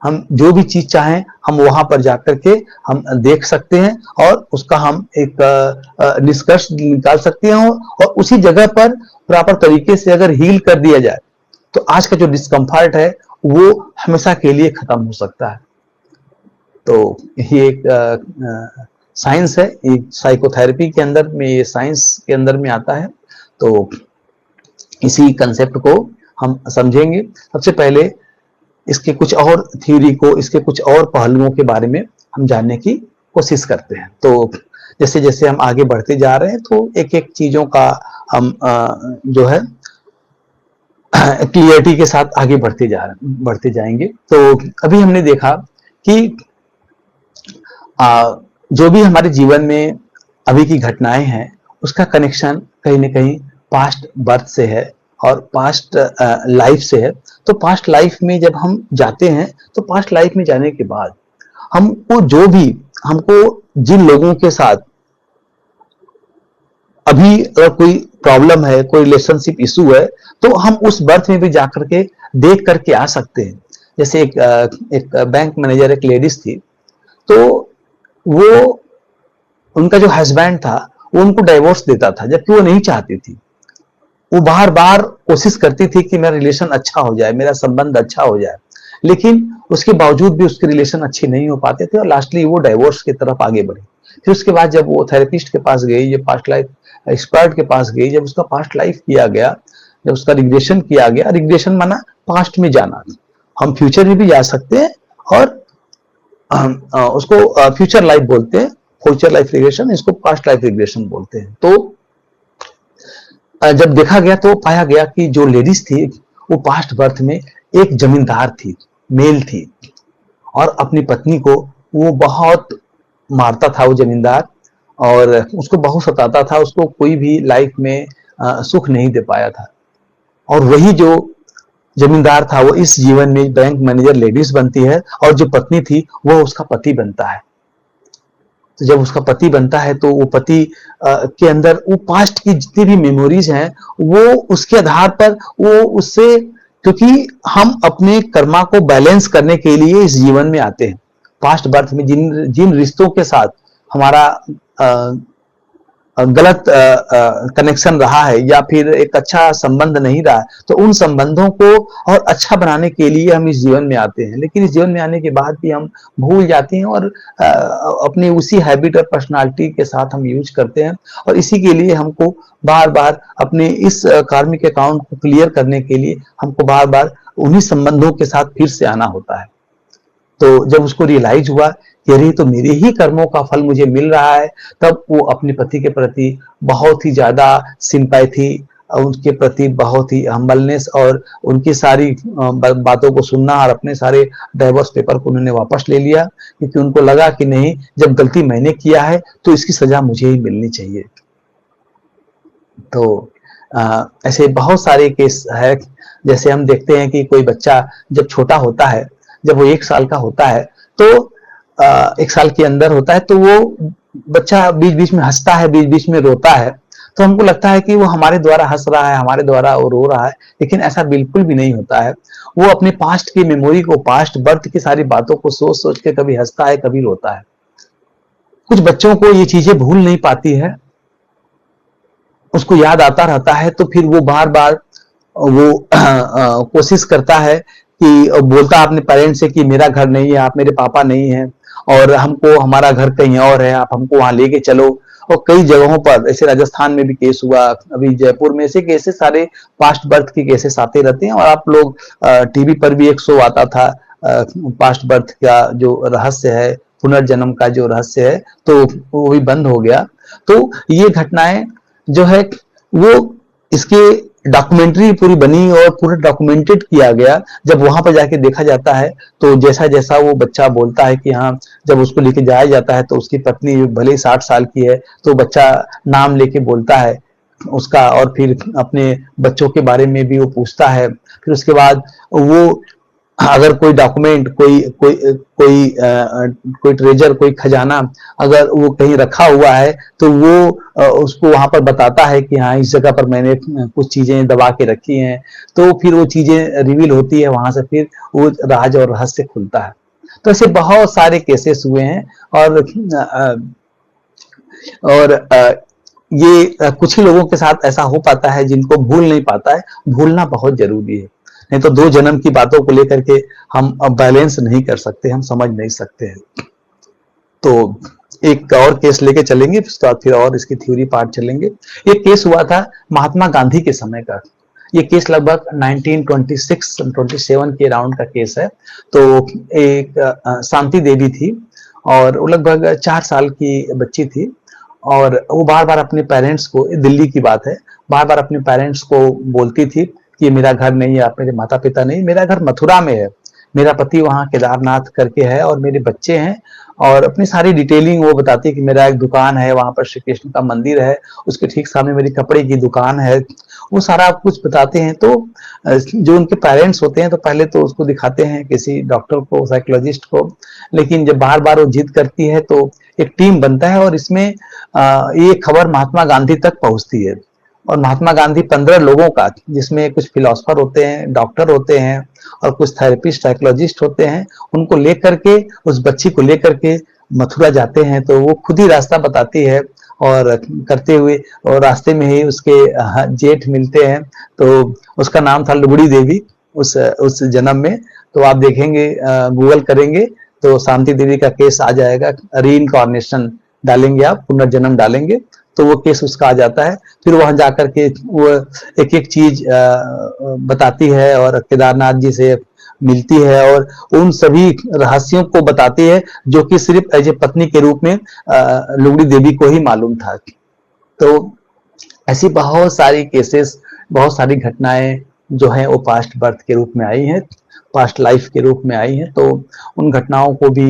हम जो भी चीज चाहें हम वहां पर जाकर के हम देख सकते हैं और उसका हम एक निष्कर्ष निकाल सकते हैं, और उसी जगह पर प्रॉपर तरीके से अगर हील कर दिया जाए तो आज का जो डिस्कम्फर्ट है वो हमेशा के लिए खत्म हो सकता है। तो ये एक साइंस है, एक साइकोथेरेपी के अंदर में, ये साइंस के अंदर में आता है। तो इसी कंसेप्ट को हम समझेंगे। सबसे पहले इसके कुछ और थ्योरी को, इसके कुछ और पहलुओं के बारे में हम जानने की कोशिश करते हैं। तो जैसे जैसे हम आगे बढ़ते जा रहे हैं तो एक एक चीजों का हम जो है क्लियरिटी के साथ आगे बढ़ते जाएंगे। तो अभी हमने देखा कि जो भी हमारे जीवन में अभी की घटनाएं हैं उसका कनेक्शन कहीं ना कहीं पास्ट बर्थ से है और पास्ट लाइफ से है। तो पास्ट लाइफ में जब हम जाते हैं तो पास्ट लाइफ में जाने के बाद हमको जो भी, हमको जिन लोगों के साथ अभी अगर कोई प्रॉब्लम है, कोई रिलेशनशिप इशू है, तो हम उस बर्थ में भी जाकर के देख करके आ सकते हैं। जैसे एक बैंक मैनेजर, एक लेडीज थी, तो वो, उनका जो हस्बैंड था वो उनको डाइवोर्स देता था जबकि वो नहीं चाहती थी। वो बार बार कोशिश करती थी कि मेरा रिलेशन अच्छा हो जाए, मेरा संबंध अच्छा हो जाए, लेकिन उसके बावजूद भी उसके रिलेशन अच्छे नहीं हो पाते थे और लास्टली वो डाइवोर्स की तरफ आगे बढ़ी। फिर उसके बाद जब वो थेरेपिस्ट के पास गई, जब पास्ट लाइफ एक्सपर्ट के पास गई, जब उसका पास्ट लाइफ किया गया, जब उसका रिग्रेशन किया गया, रिग्रेशन माना पास्ट में जाना, हम फ्यूचर में भी जा सकते हैं और उसको फ्यूचर लाइफ बोलते हैं, फ्यूचर लाइफ रिग्रेशन, इसको पास्ट लाइफ रिग्रेशन बोलते हैं। तो जब देखा गया तो पाया गया कि जो लेडीज थी वो पास्ट बर्थ में एक जमींदार थी, मेल थी, और अपनी पत्नी को वो बहुत मारता था वो जमींदार, और उसको बहुत सताता था, उसको कोई भी लाइफ में सुख नहीं दे पाया था। और वही जो जमींदार था वो इस जीवन में बैंक मैनेजर लेडीज बनती है, और जो पत्नी थी वो उसका पति बनता है। तो जब उसका पति बनता है तो वो पति के अंदर वो पास्ट की जितनी भी मेमोरीज हैं वो उसके आधार पर वो उससे, क्योंकि हम अपने कर्मा को बैलेंस करने के लिए इस जीवन में आते हैं। पास्ट बर्थ में जिन जिन रिश्तों के साथ हमारा गलत कनेक्शन रहा है या फिर एक अच्छा संबंध नहीं रहा, तो उन संबंधों को और अच्छा बनाने के लिए हम इस जीवन में आते हैं। लेकिन इस जीवन में आने के बाद भी हम भूल जाते हैं और अपनी उसी हैबिट और पर्सनालिटी के साथ हम यूज करते हैं, और इसी के लिए हमको बार बार अपने इस कार्मिक अकाउंट को क्लियर करने के लिए हमको बार बार उन्हीं संबंधों के साथ फिर से आना होता है। तो जब उसको रियलाइज हुआ कि अरे तो मेरे ही कर्मों का फल मुझे मिल रहा है, तब वो अपने पति के प्रति बहुत ही ज्यादा सिंपैथी, उनके प्रति बहुत ही हम्बलनेस, और उनकी सारी बातों को सुनना, और अपने सारे डाइवोर्स पेपर को उन्होंने वापस ले लिया, क्योंकि उनको लगा कि नहीं, जब गलती मैंने किया है तो इसकी सजा मुझे ही मिलनी चाहिए। तो ऐसे बहुत सारे केस है। जैसे हम देखते हैं कि कोई बच्चा जब छोटा होता है, जब वो 1 साल का होता है, तो 1 साल के अंदर होता है, तो वो बच्चा बीच बीच में हंसता है, बीच बीच में रोता है, तो हमको लगता है कि वो हमारे द्वारा हंस रहा है, हमारे द्वारा वो रो रहा है, लेकिन ऐसा बिल्कुल भी नहीं होता है। वो अपने पास्ट की मेमोरी को, पास्ट बर्थ की सारी बातों को सोच सोच के कभी हंसता है, कभी रोता है। कुछ बच्चों को ये चीजें भूल नहीं पाती है, उसको याद आता रहता है, तो फिर वो बार बार वो कोशिश करता है कि बोलता अपने पेरेंट्स से कि मेरा घर नहीं है, आप मेरे पापा नहीं हैं, और हमको हमारा घर कहीं और है, आप हमको वहां लेके चलो। और कई जगहों पर, ऐसे राजस्थान में भी केस हुआ, अभी जयपुर में ऐसे केसेस सारे पास्ट बर्थ के केसेस आते रहते हैं। और आप लोग टीवी पर भी एक शो आता था पास्ट बर्थ का जो रहस्य है, पुनर्जन्म का जो रहस्य है, तो वो भी बंद हो गया। तो ये घटनाएं जो है वो इसके डॉक्यूमेंट्री पूरी बनी और पूरा डॉक्यूमेंटेड किया गया। जब वहां पर जाके देखा जाता है तो जैसा जैसा वो बच्चा बोलता है कि हाँ, जब उसको लेके जाया जाता है तो उसकी पत्नी भले 60 साल की है, तो बच्चा नाम लेके बोलता है उसका, और फिर अपने बच्चों के बारे में भी वो पूछता है। फिर उसके बाद वो अगर कोई डॉक्यूमेंट, कोई ट्रेजर, कोई खजाना अगर वो कहीं रखा हुआ है, तो वो उसको वहां पर बताता है कि हाँ, इस जगह पर मैंने कुछ चीजें दबा के रखी हैं। तो फिर वो चीजें रिवील होती है, वहां से फिर वो राज और रहस्य खुलता है। तो ऐसे बहुत सारे केसेस हुए हैं। और ये कुछ ही लोगों के साथ ऐसा हो पाता है जिनको भूल नहीं पाता है। भूलना बहुत जरूरी है, नहीं तो 2 जन्म की बातों को लेकर के हम बैलेंस नहीं कर सकते, हम समझ नहीं सकते हैं। तो एक और केस लेके चलेंगे, उसके बाद फिर और इसकी थ्योरी पार्ट चलेंगे। ये केस हुआ था महात्मा गांधी के समय का। ये केस लगभग 1926-27 के अराउंड का केस है। तो एक शांति देवी थी, और वो लगभग 4 साल की बच्ची थी, और वो बार बार अपने पेरेंट्स को, दिल्ली की बात है, बार बार अपने पेरेंट्स को बोलती थी कि मेरा घर नहीं है, आप मेरे माता पिता नहीं, मेरा घर मथुरा में है, मेरा पति वहां केदारनाथ करके है, और मेरे बच्चे हैं। और अपनी सारी डिटेलिंग वो बताती है कि मेरा एक दुकान है, वहां पर श्री कृष्ण का मंदिर है, उसके ठीक सामने मेरी कपड़े की दुकान है, वो सारा कुछ बताते हैं। तो जो उनके पेरेंट्स होते हैं तो पहले तो उसको दिखाते हैं किसी डॉक्टर को, साइकोलॉजिस्ट को, लेकिन जब बार बार वो जिद करती है तो एक टीम बनता है, और इसमें ये खबर महात्मा गांधी तक पहुंचती है। और महात्मा गांधी 15 लोगों का, जिसमें कुछ फिलोसफर होते हैं, डॉक्टर होते हैं, और कुछ थेरेपिस्ट, साइकोलॉजिस्ट होते हैं, उनको लेकर के, उस बच्ची को लेकर के मथुरा जाते हैं। तो वो खुद ही रास्ता बताती है, और करते हुए, और रास्ते में ही उसके जेठ मिलते हैं। तो उसका नाम था लुगड़ी देवी उस जन्म में। तो आप देखेंगे, गूगल करेंगे तो शांति देवी का केस आ जाएगा, री इनकार्नेशन डालेंगे, आप पुनर्जन्म डालेंगे तो वो केस उसका आ जाता है। फिर वहां जाकर के वो एक एक चीज बताती है और केदारनाथ जी से मिलती है और उन सभी रहस्यों को बताती है जो कि सिर्फ एज ए पत्नी के रूप में लुगड़ी देवी को ही मालूम था। तो ऐसी बहुत सारी केसेस, बहुत सारी घटनाएं जो है वो पास्ट बर्थ के रूप में आई हैं, पास्ट लाइफ के रूप में आई हैं। तो उन घटनाओं को भी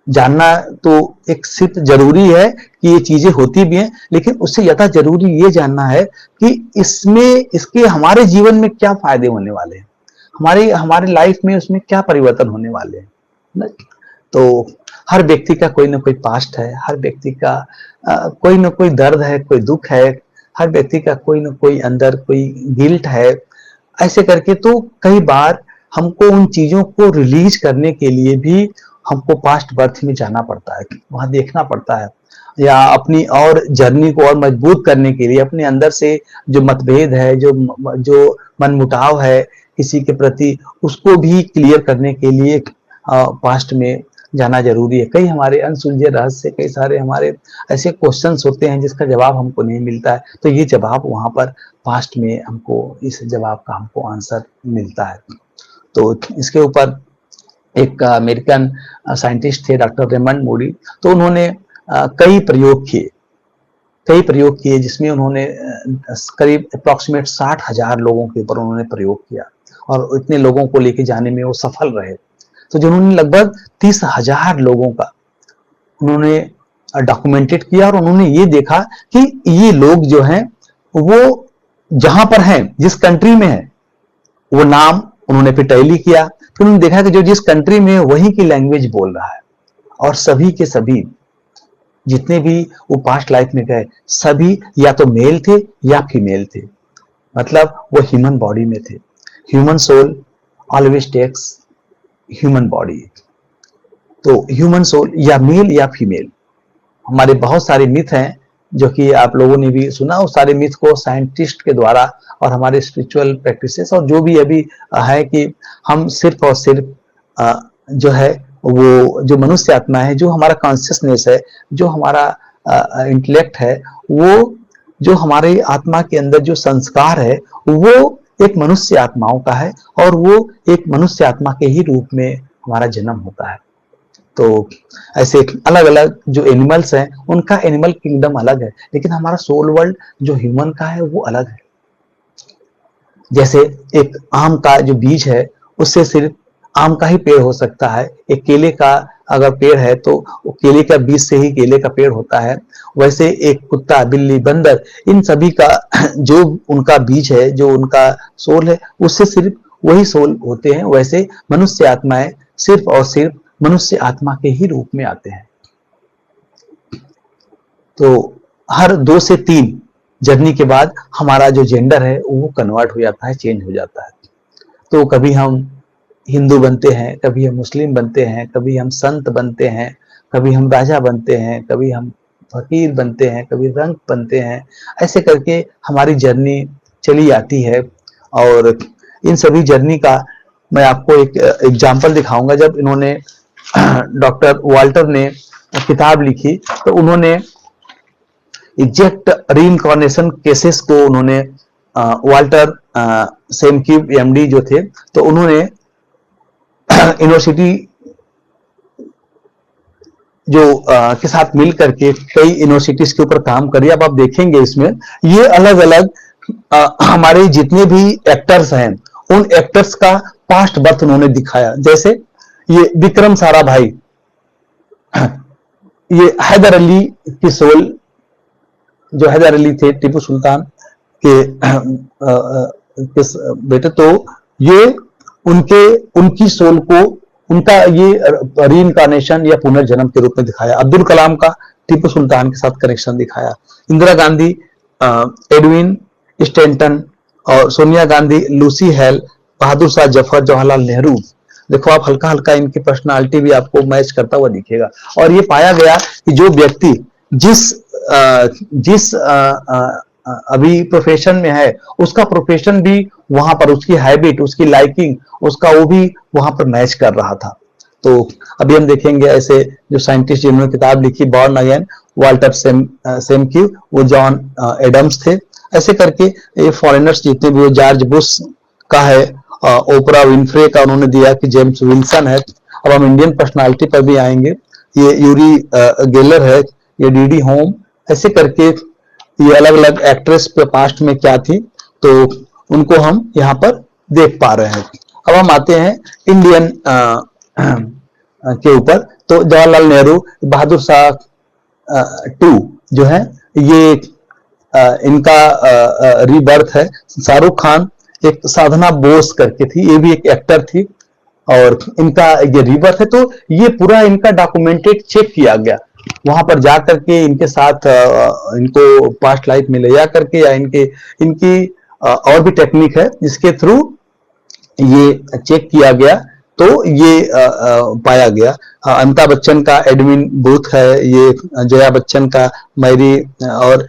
जानना तो एक सिर्फ जरूरी है कि ये चीजें होती भी हैं, लेकिन उससे ज्यादा जरूरी ये जानना है कि इसमें इसके हमारे जीवन में क्या फायदे होने वाले हैं, हमारे लाइफ में उसमें क्या परिवर्तन होने वाले हैं। तो हर व्यक्ति का कोई ना कोई पास्ट है, हर व्यक्ति का कोई ना कोई दर्द है, कोई दुख है, हर व्यक्ति का कोई ना कोई अंदर कोई गिल्ट है। ऐसे करके तो कई बार हमको उन चीजों को रिलीज करने के लिए भी हमको पास्ट बर्थ में जाना पड़ता है, वहां देखना पड़ता है, या अपनी और जर्नी को और मजबूत करने के लिए अपने अंदर से जो मतभेद है, जो मनमुटाव है किसी के प्रति, उसको भी क्लियर करने के लिए पास्ट में जाना जरूरी है। कई हमारे अनसुलझे रहस्य, कई सारे हमारे ऐसे क्वेश्चंस होते हैं जिसका जवाब हमको नहीं मिलता है, तो ये जवाब वहां पर पास्ट में हमको, इस जवाब का हमको आंसर मिलता है। तो इसके ऊपर एक अमेरिकन साइंटिस्ट थे डॉक्टर रेमंड मूडी, तो उन्होंने कई प्रयोग किए जिसमें उन्होंने करीब अप्रॉक्सीमेट 60,000 लोगों के ऊपर उन्होंने प्रयोग किया और इतने लोगों को लेके जाने में वो सफल रहे। तो जो उन्होंने लगभग 30,000 लोगों का उन्होंने डॉक्यूमेंटेड किया और उन्होंने ये देखा कि ये लोग जो हैं वो जहां पर हैं, जिस कंट्री में है, वो नाम उन्होंने फिर टैली किया। फिर उन्होंने देखा कि जो जिस कंट्री में वहीं की लैंग्वेज बोल रहा है, और सभी के सभी जितने भी वो पास्ट लाइफ में गए, सभी या तो मेल थे या फीमेल थे, मतलब वो ह्यूमन बॉडी में थे। Human soul always takes human body. तो ह्यूमन सोल या मेल या फीमेल, हमारे बहुत सारे मिथ हैं जो कि आप लोगों ने भी सुना, उस सारे मिथ को साइंटिस्ट के द्वारा और हमारे स्पिरिचुअल प्रैक्टिसेस और जो भी अभी है कि हम सिर्फ और सिर्फ जो है वो जो मनुष्य आत्मा है, जो हमारा कॉन्शियसनेस है, जो हमारा इंटेलेक्ट है, वो जो हमारे आत्मा के अंदर जो संस्कार है वो एक मनुष्य आत्माओं का है और वो एक मनुष्य आत्मा के ही रूप में हमारा जन्म होता है। तो ऐसे अलग अलग जो एनिमल्स हैं उनका एनिमल किंगडम अलग है, लेकिन हमारा सोल वर्ल्ड जो ह्यूमन का है वो अलग है। जैसे एक आम का जो बीज है उससे सिर्फ आम का ही पेड़ हो सकता है, एक केले का अगर पेड़ है तो वो केले का बीज से ही केले का पेड़ होता है। वैसे एक कुत्ता, बिल्ली, बंदर, इन सभी का जो उनका बीज है, जो उनका सोल है, उससे सिर्फ वही सोल होते हैं। वैसे मनुष्य आत्माएं सिर्फ और सिर्फ मनुष्य आत्मा के ही रूप में आते हैं। तो हर 2 से 3 जर्नी के बाद हमारा जो जेंडर है वो कन्वर्ट हो जाता है, चेंज हो जाता है। तो कभी हम हिंदू बनते हैं, कभी हम मुस्लिम बनते हैं, कभी हम संत बनते हैं, कभी हम राजा बनते हैं, कभी हम फकीर बनते हैं, कभी रंग बनते हैं। ऐसे करके हमारी जर्नी चली आती है। और इन सभी जर्नी का मैं आपको एक एग्जाम्पल दिखाऊंगा। जब इन्होंने डॉक्टर वाल्टर ने किताब लिखी तो उन्होंने एग्जैक्ट रीइंकार्नेशन केसेस को उन्होंने वाल्टर सेमकिव एमडी जो थे, तो उन्होंने यूनिवर्सिटी जो के साथ मिल करके कई यूनिवर्सिटीज के ऊपर काम करी। अब आप देखेंगे इसमें ये अलग अलग हमारे जितने भी एक्टर्स हैं उन एक्टर्स का पास्ट बर्थ उन्होंने दिखाया। जैसे ये विक्रम साराभाई, ये हैदर अली की सोल, जो हैदर अली थे टीपू सुल्तान के बेटे, तो ये उनकी सोल को उनका ये रीइंकार्नेशन या पुनर्जन्म के रूप में दिखाया। अब्दुल कलाम का टीपू सुल्तान के साथ कनेक्शन दिखाया। इंदिरा गांधी एडविन स्टैंटन और सोनिया गांधी लूसी हेल, बहादुर शाह जफर, जवाहरलाल नेहरू। देखो आप हल्का हल्का इनकी पर्सनालिटी भी आपको मैच करता हुआ दिखेगा। और ये पाया गया कि जो व्यक्ति जिस अभी प्रोफेशन में है उसका प्रोफेशन भी वहां पर, उसकी हैबिट, उसकी लाइकिंग, उसका वो भी वहां पर मैच कर रहा था। तो अभी हम देखेंगे ऐसे जो साइंटिस्ट जिन्होंने किताब लिखी बॉर्न अगेन, वाल्टर सेमक्यू, वो जॉन एडम्स थे। ऐसे करके ये फॉरेनर्स जितने भी, वो जॉर्ज बुश का है, ओपरा विनफ्रे का उन्होंने दिया, कि जेम्स विल्सन है। अब हम इंडियन पर्सनालिटी पर भी आएंगे, ये यूरी गेलर है, ये डीडी होम। ऐसे करके ये अलग अलग एक्ट्रेस पास्ट में क्या थी, तो उनको हम यहाँ पर देख पा रहे हैं। अब हम आते हैं इंडियन के ऊपर। तो जवाहरलाल नेहरू, बहादुर शाह टू जो है, ये इनका रीबर्थ है। शाहरुख खान, एक साधना बोस करके थी, ये भी एक एक्टर थी, और इनका ये रीबर्थ है। तो ये पूरा इनका डॉक्यूमेंटेड चेक किया गया, वहां पर जा करके इनके साथ इनको पास्ट लाइफ में ले जा करके, या इनकी और भी टेक्निक है जिसके थ्रू ये चेक किया गया, तो ये पाया गया। अमिताभ बच्चन का एडविन बूथ है, ये जया बच्चन का मैरी और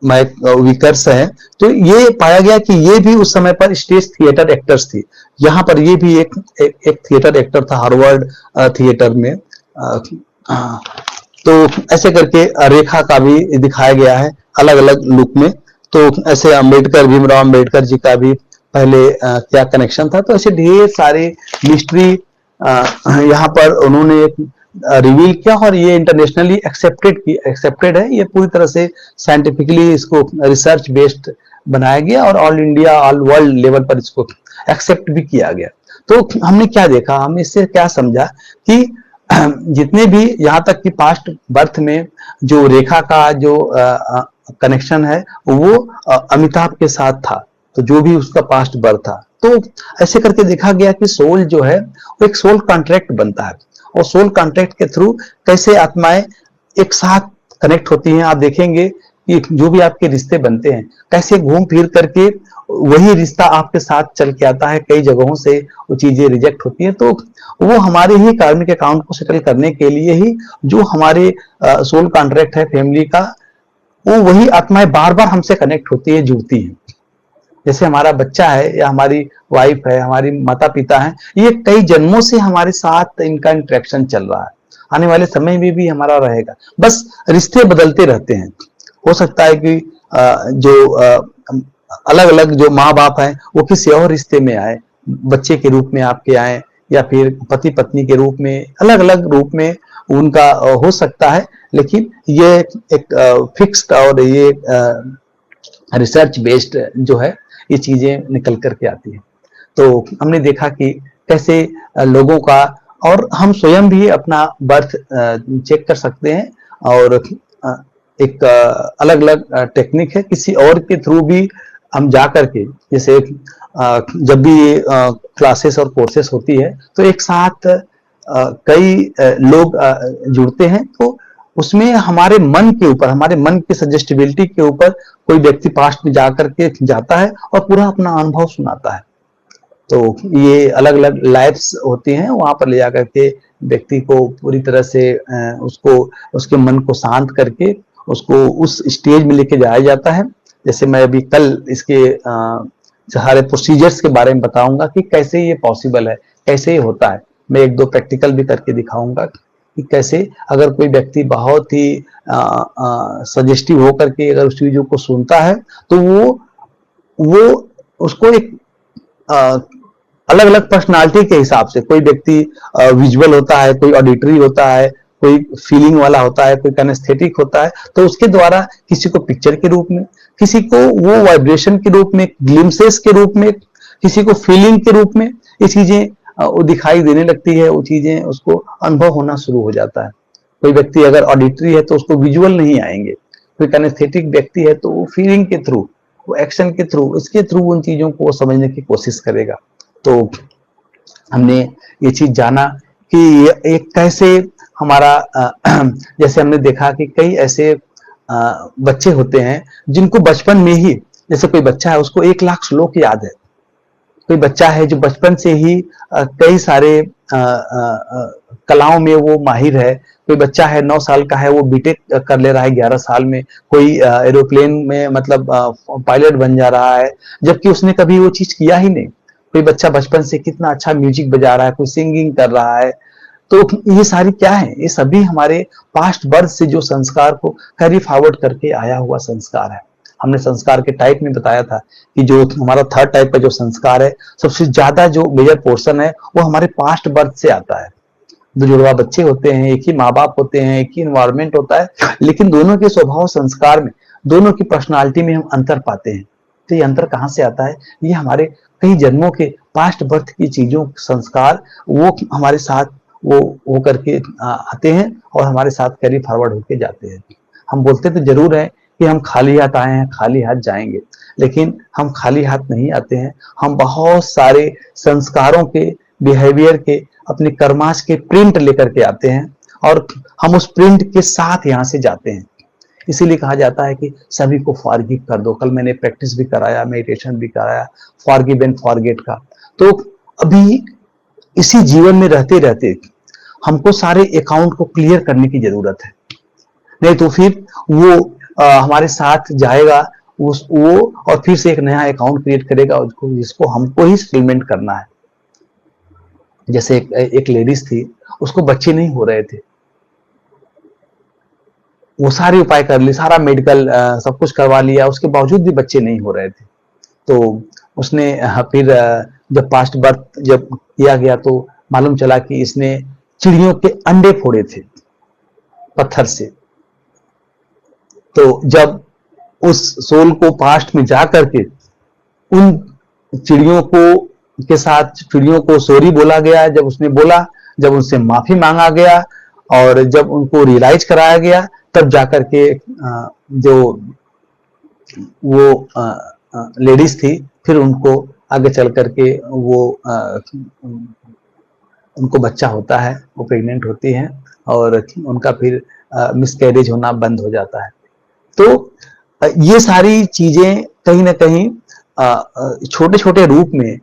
मैक विकर्स है। तो ये पाया गया कि ये भी उस समय पर स्टेज थिएटर एक्टर्स थी। यहाँ पर ये भी एक थिएटर एक्टर था, हार्वर्ड थिएटर में। तो ऐसे करके रेखा का भी दिखाया गया है अलग अलग लुक में। तो ऐसे अम्बेडकर, भीमराव अम्बेडकर जी का भी पहले क्या कनेक्शन था। तो ऐसे ढेर सारे मिस्ट्री यहाँ पर उन्होंने रिवील किया, और ये इंटरनेशनली एक्सेप्टेड है। ये पूरी तरह से साइंटिफिकली इसको रिसर्च बेस्ड बनाया गया, और all India, all world level पर इसको एक्सेप्ट भी किया गया। तो हमने क्या देखा, हमने इससे क्या समझा कि जितने भी यहाँ तक कि पास्ट बर्थ में जो रेखा का जो कनेक्शन है, वो अमिताभ के साथ था। तो जो भी उसका पास्ट बर्थ था, तो ऐसे करके देखा गया कि सोल जो है वो एक सोल कॉन्ट्रैक्ट बनता है, और सोल कॉन्ट्रैक्ट के थ्रू कैसे आत्माएं एक साथ कनेक्ट होती हैं। आप देखेंगे कि जो भी आपके रिश्ते बनते हैं, कैसे घूम फिर करके वही रिश्ता आपके साथ चल के आता है। कई जगहों से वो चीजें रिजेक्ट होती है, तो वो हमारे ही कार्मिक अकाउंट को सेटल करने के लिए ही जो हमारे सोल कॉन्ट्रैक्ट है फैमिली का, वो वही आत्माएं बार बार हमसे कनेक्ट होती है, जुड़ती हैं। जैसे हमारा बच्चा है, या हमारी वाइफ है, हमारी माता पिता हैं, ये कई जन्मों से हमारे साथ इनका इंटरेक्शन चल रहा है, आने वाले समय में भी हमारा रहेगा। बस रिश्ते बदलते रहते हैं। हो सकता है कि जो अलग अलग जो माँ बाप हैं वो किसी और रिश्ते में आए, बच्चे के रूप में आपके आए, या फिर पति पत्नी के रूप में, अलग अलग रूप में उनका हो सकता है। लेकिन ये एक फिक्स्ड और ये रिसर्च बेस्ड जो है, ये चीजें निकल करके आती है। तो हमने देखा कि कैसे लोगों का, और हम स्वयं भी अपना बर्थ चेक कर सकते हैं, और एक अलग अलग टेक्निक है, किसी और के थ्रू भी हम जा करके, जैसे जब भी क्लासेस और कोर्सेस होती है, तो एक साथ कई लोग जुड़ते हैं, तो उसमें हमारे मन के ऊपर, हमारे मन की सजेस्टिबिलिटी के ऊपर कोई व्यक्ति पास्ट में जाकर के जाता है और पूरा अपना अनुभव सुनाता है। तो ये अलग अलग लाइफ्स होती हैं, वहां पर ले जाकर के व्यक्ति को पूरी तरह से उसको, उसके मन को शांत करके उसको उस स्टेज में लेके जाया जाता है। जैसे मैं अभी कल इसके सारे प्रोसीजर्स के बारे में बताऊंगा कि कैसे ये पॉसिबल है, कैसे ये होता है। मैं एक दो प्रैक्टिकल भी करके दिखाऊंगा कि कैसे अगर कोई व्यक्ति बहुत ही सजेस्टिव होकर के अगर उस चीजों को सुनता है, तो वो उसको एक अलग अलग पर्सनालिटी के हिसाब से, कोई व्यक्ति विजुअल होता है, कोई ऑडिटरी होता है, कोई फीलिंग वाला होता है, कोई कैनेस्थेटिक होता है। तो उसके द्वारा किसी को पिक्चर के रूप में, किसी को वो वाइब्रेशन के रूप में, ग्लिम्सेस के रूप में, किसी को फीलिंग के रूप में ये चीजें वो दिखाई देने लगती है, वो चीजें उसको अनुभव होना शुरू हो जाता है। कोई व्यक्ति अगर ऑडिटरी है तो उसको विजुअल नहीं आएंगे, कोई कैनेस्थेटिक व्यक्ति है तो वो फीलिंग के थ्रू, वो एक्शन के थ्रू, इसके थ्रू उन चीजों को समझने की कोशिश करेगा। तो हमने ये चीज जाना कि ये कैसे हमारा जैसे हमने देखा कि कई ऐसे बच्चे होते हैं जिनको बचपन में ही, जैसे कोई बच्चा है उसको 1 लाख श्लोक याद है, कोई बच्चा है जो बचपन से ही कई सारे कलाओं में वो माहिर है, कोई बच्चा है 9 साल का है वो बीटेक कर ले रहा है 11 साल में, कोई एरोप्लेन में मतलब पायलट बन जा रहा है, जबकि उसने कभी वो चीज किया ही नहीं। कोई बच्चा बचपन से कितना अच्छा म्यूजिक बजा रहा है, कोई सिंगिंग कर रहा है। तो ये सारी क्या है, ये सभी हमारे पास्ट बर्थ से जो संस्कार को कैरी फॉरवर्ड करके आया हुआ संस्कार है। हमने संस्कार के टाइप में बताया था कि जो हमारा थर्ड टाइप का जो संस्कार है, सबसे ज्यादा जो मेजर पोर्शन है वो हमारे पास्ट बर्थ से आता है। दो जुड़वा बच्चे होते हैं, एक ही माँ बाप होते हैं, एक ही इन्वायरमेंट होता है, लेकिन दोनों के स्वभाव संस्कार में, दोनों की पर्सनालिटी में हम अंतर पाते हैं। तो ये अंतर कहाँ से आता है? ये हमारे कई जन्मों के पास्ट बर्थ की चीजों, संस्कार, वो हमारे साथ वो करके आते हैं और हमारे साथ कैरी फॉरवर्ड होके जाते हैं। हम बोलते तो जरूर है कि हम खाली हाथ आए हैं, खाली हाथ जाएंगे, लेकिन हम खाली हाथ नहीं आते हैं। हम बहुत सारे संस्कारों के, बिहेवियर के, अपने कर्माश के प्रिंट लेकर के आते हैं और हम उस प्रिंट के साथ यहाँ से जाते हैं। इसीलिए कहा जाता है कि सभी को फॉरगिव कर दो। कल मैंने प्रैक्टिस भी कराया, मेडिटेशन भी कराया, फॉरगिव एंड फॉरगेट का। तो अभी इसी जीवन में रहते रहते हमको सारे अकाउंट को क्लियर करने की जरूरत है, नहीं तो फिर वो हमारे साथ जाएगा वो और फिर से एक नया अकाउंट क्रिएट करेगा उसको, जिसको हमको ही सेटलमेंट करना है। जैसे एक लेडीज थी, उसको बच्चे नहीं हो रहे थे, वो सारे उपाय कर लिए, सारा मेडिकल सब कुछ करवा लिया, उसके बावजूद भी बच्चे नहीं हो रहे थे। तो उसने फिर जब पास्ट बर्थ जब किया गया तो मालूम चला कि इसने चिड़ियों के अंडे फोड़े थे पत्थर से। तो जब उस सोल को पास्ट में जा करके उन चिड़ियों के साथ चिड़ियों को सॉरी बोला गया, जब उसने बोला, जब उनसे माफी मांगा गया और जब उनको रियलाइज कराया गया, तब जाकर के जो वो लेडीज थी, फिर उनको आगे चल करके वो उनको बच्चा होता है, वो प्रेग्नेंट होती हैं और उनका फिर मिसकैरेज होना बंद हो जाता है। तो ये सारी चीजें कहीं ना कहीं छोटे छोटे रूप में,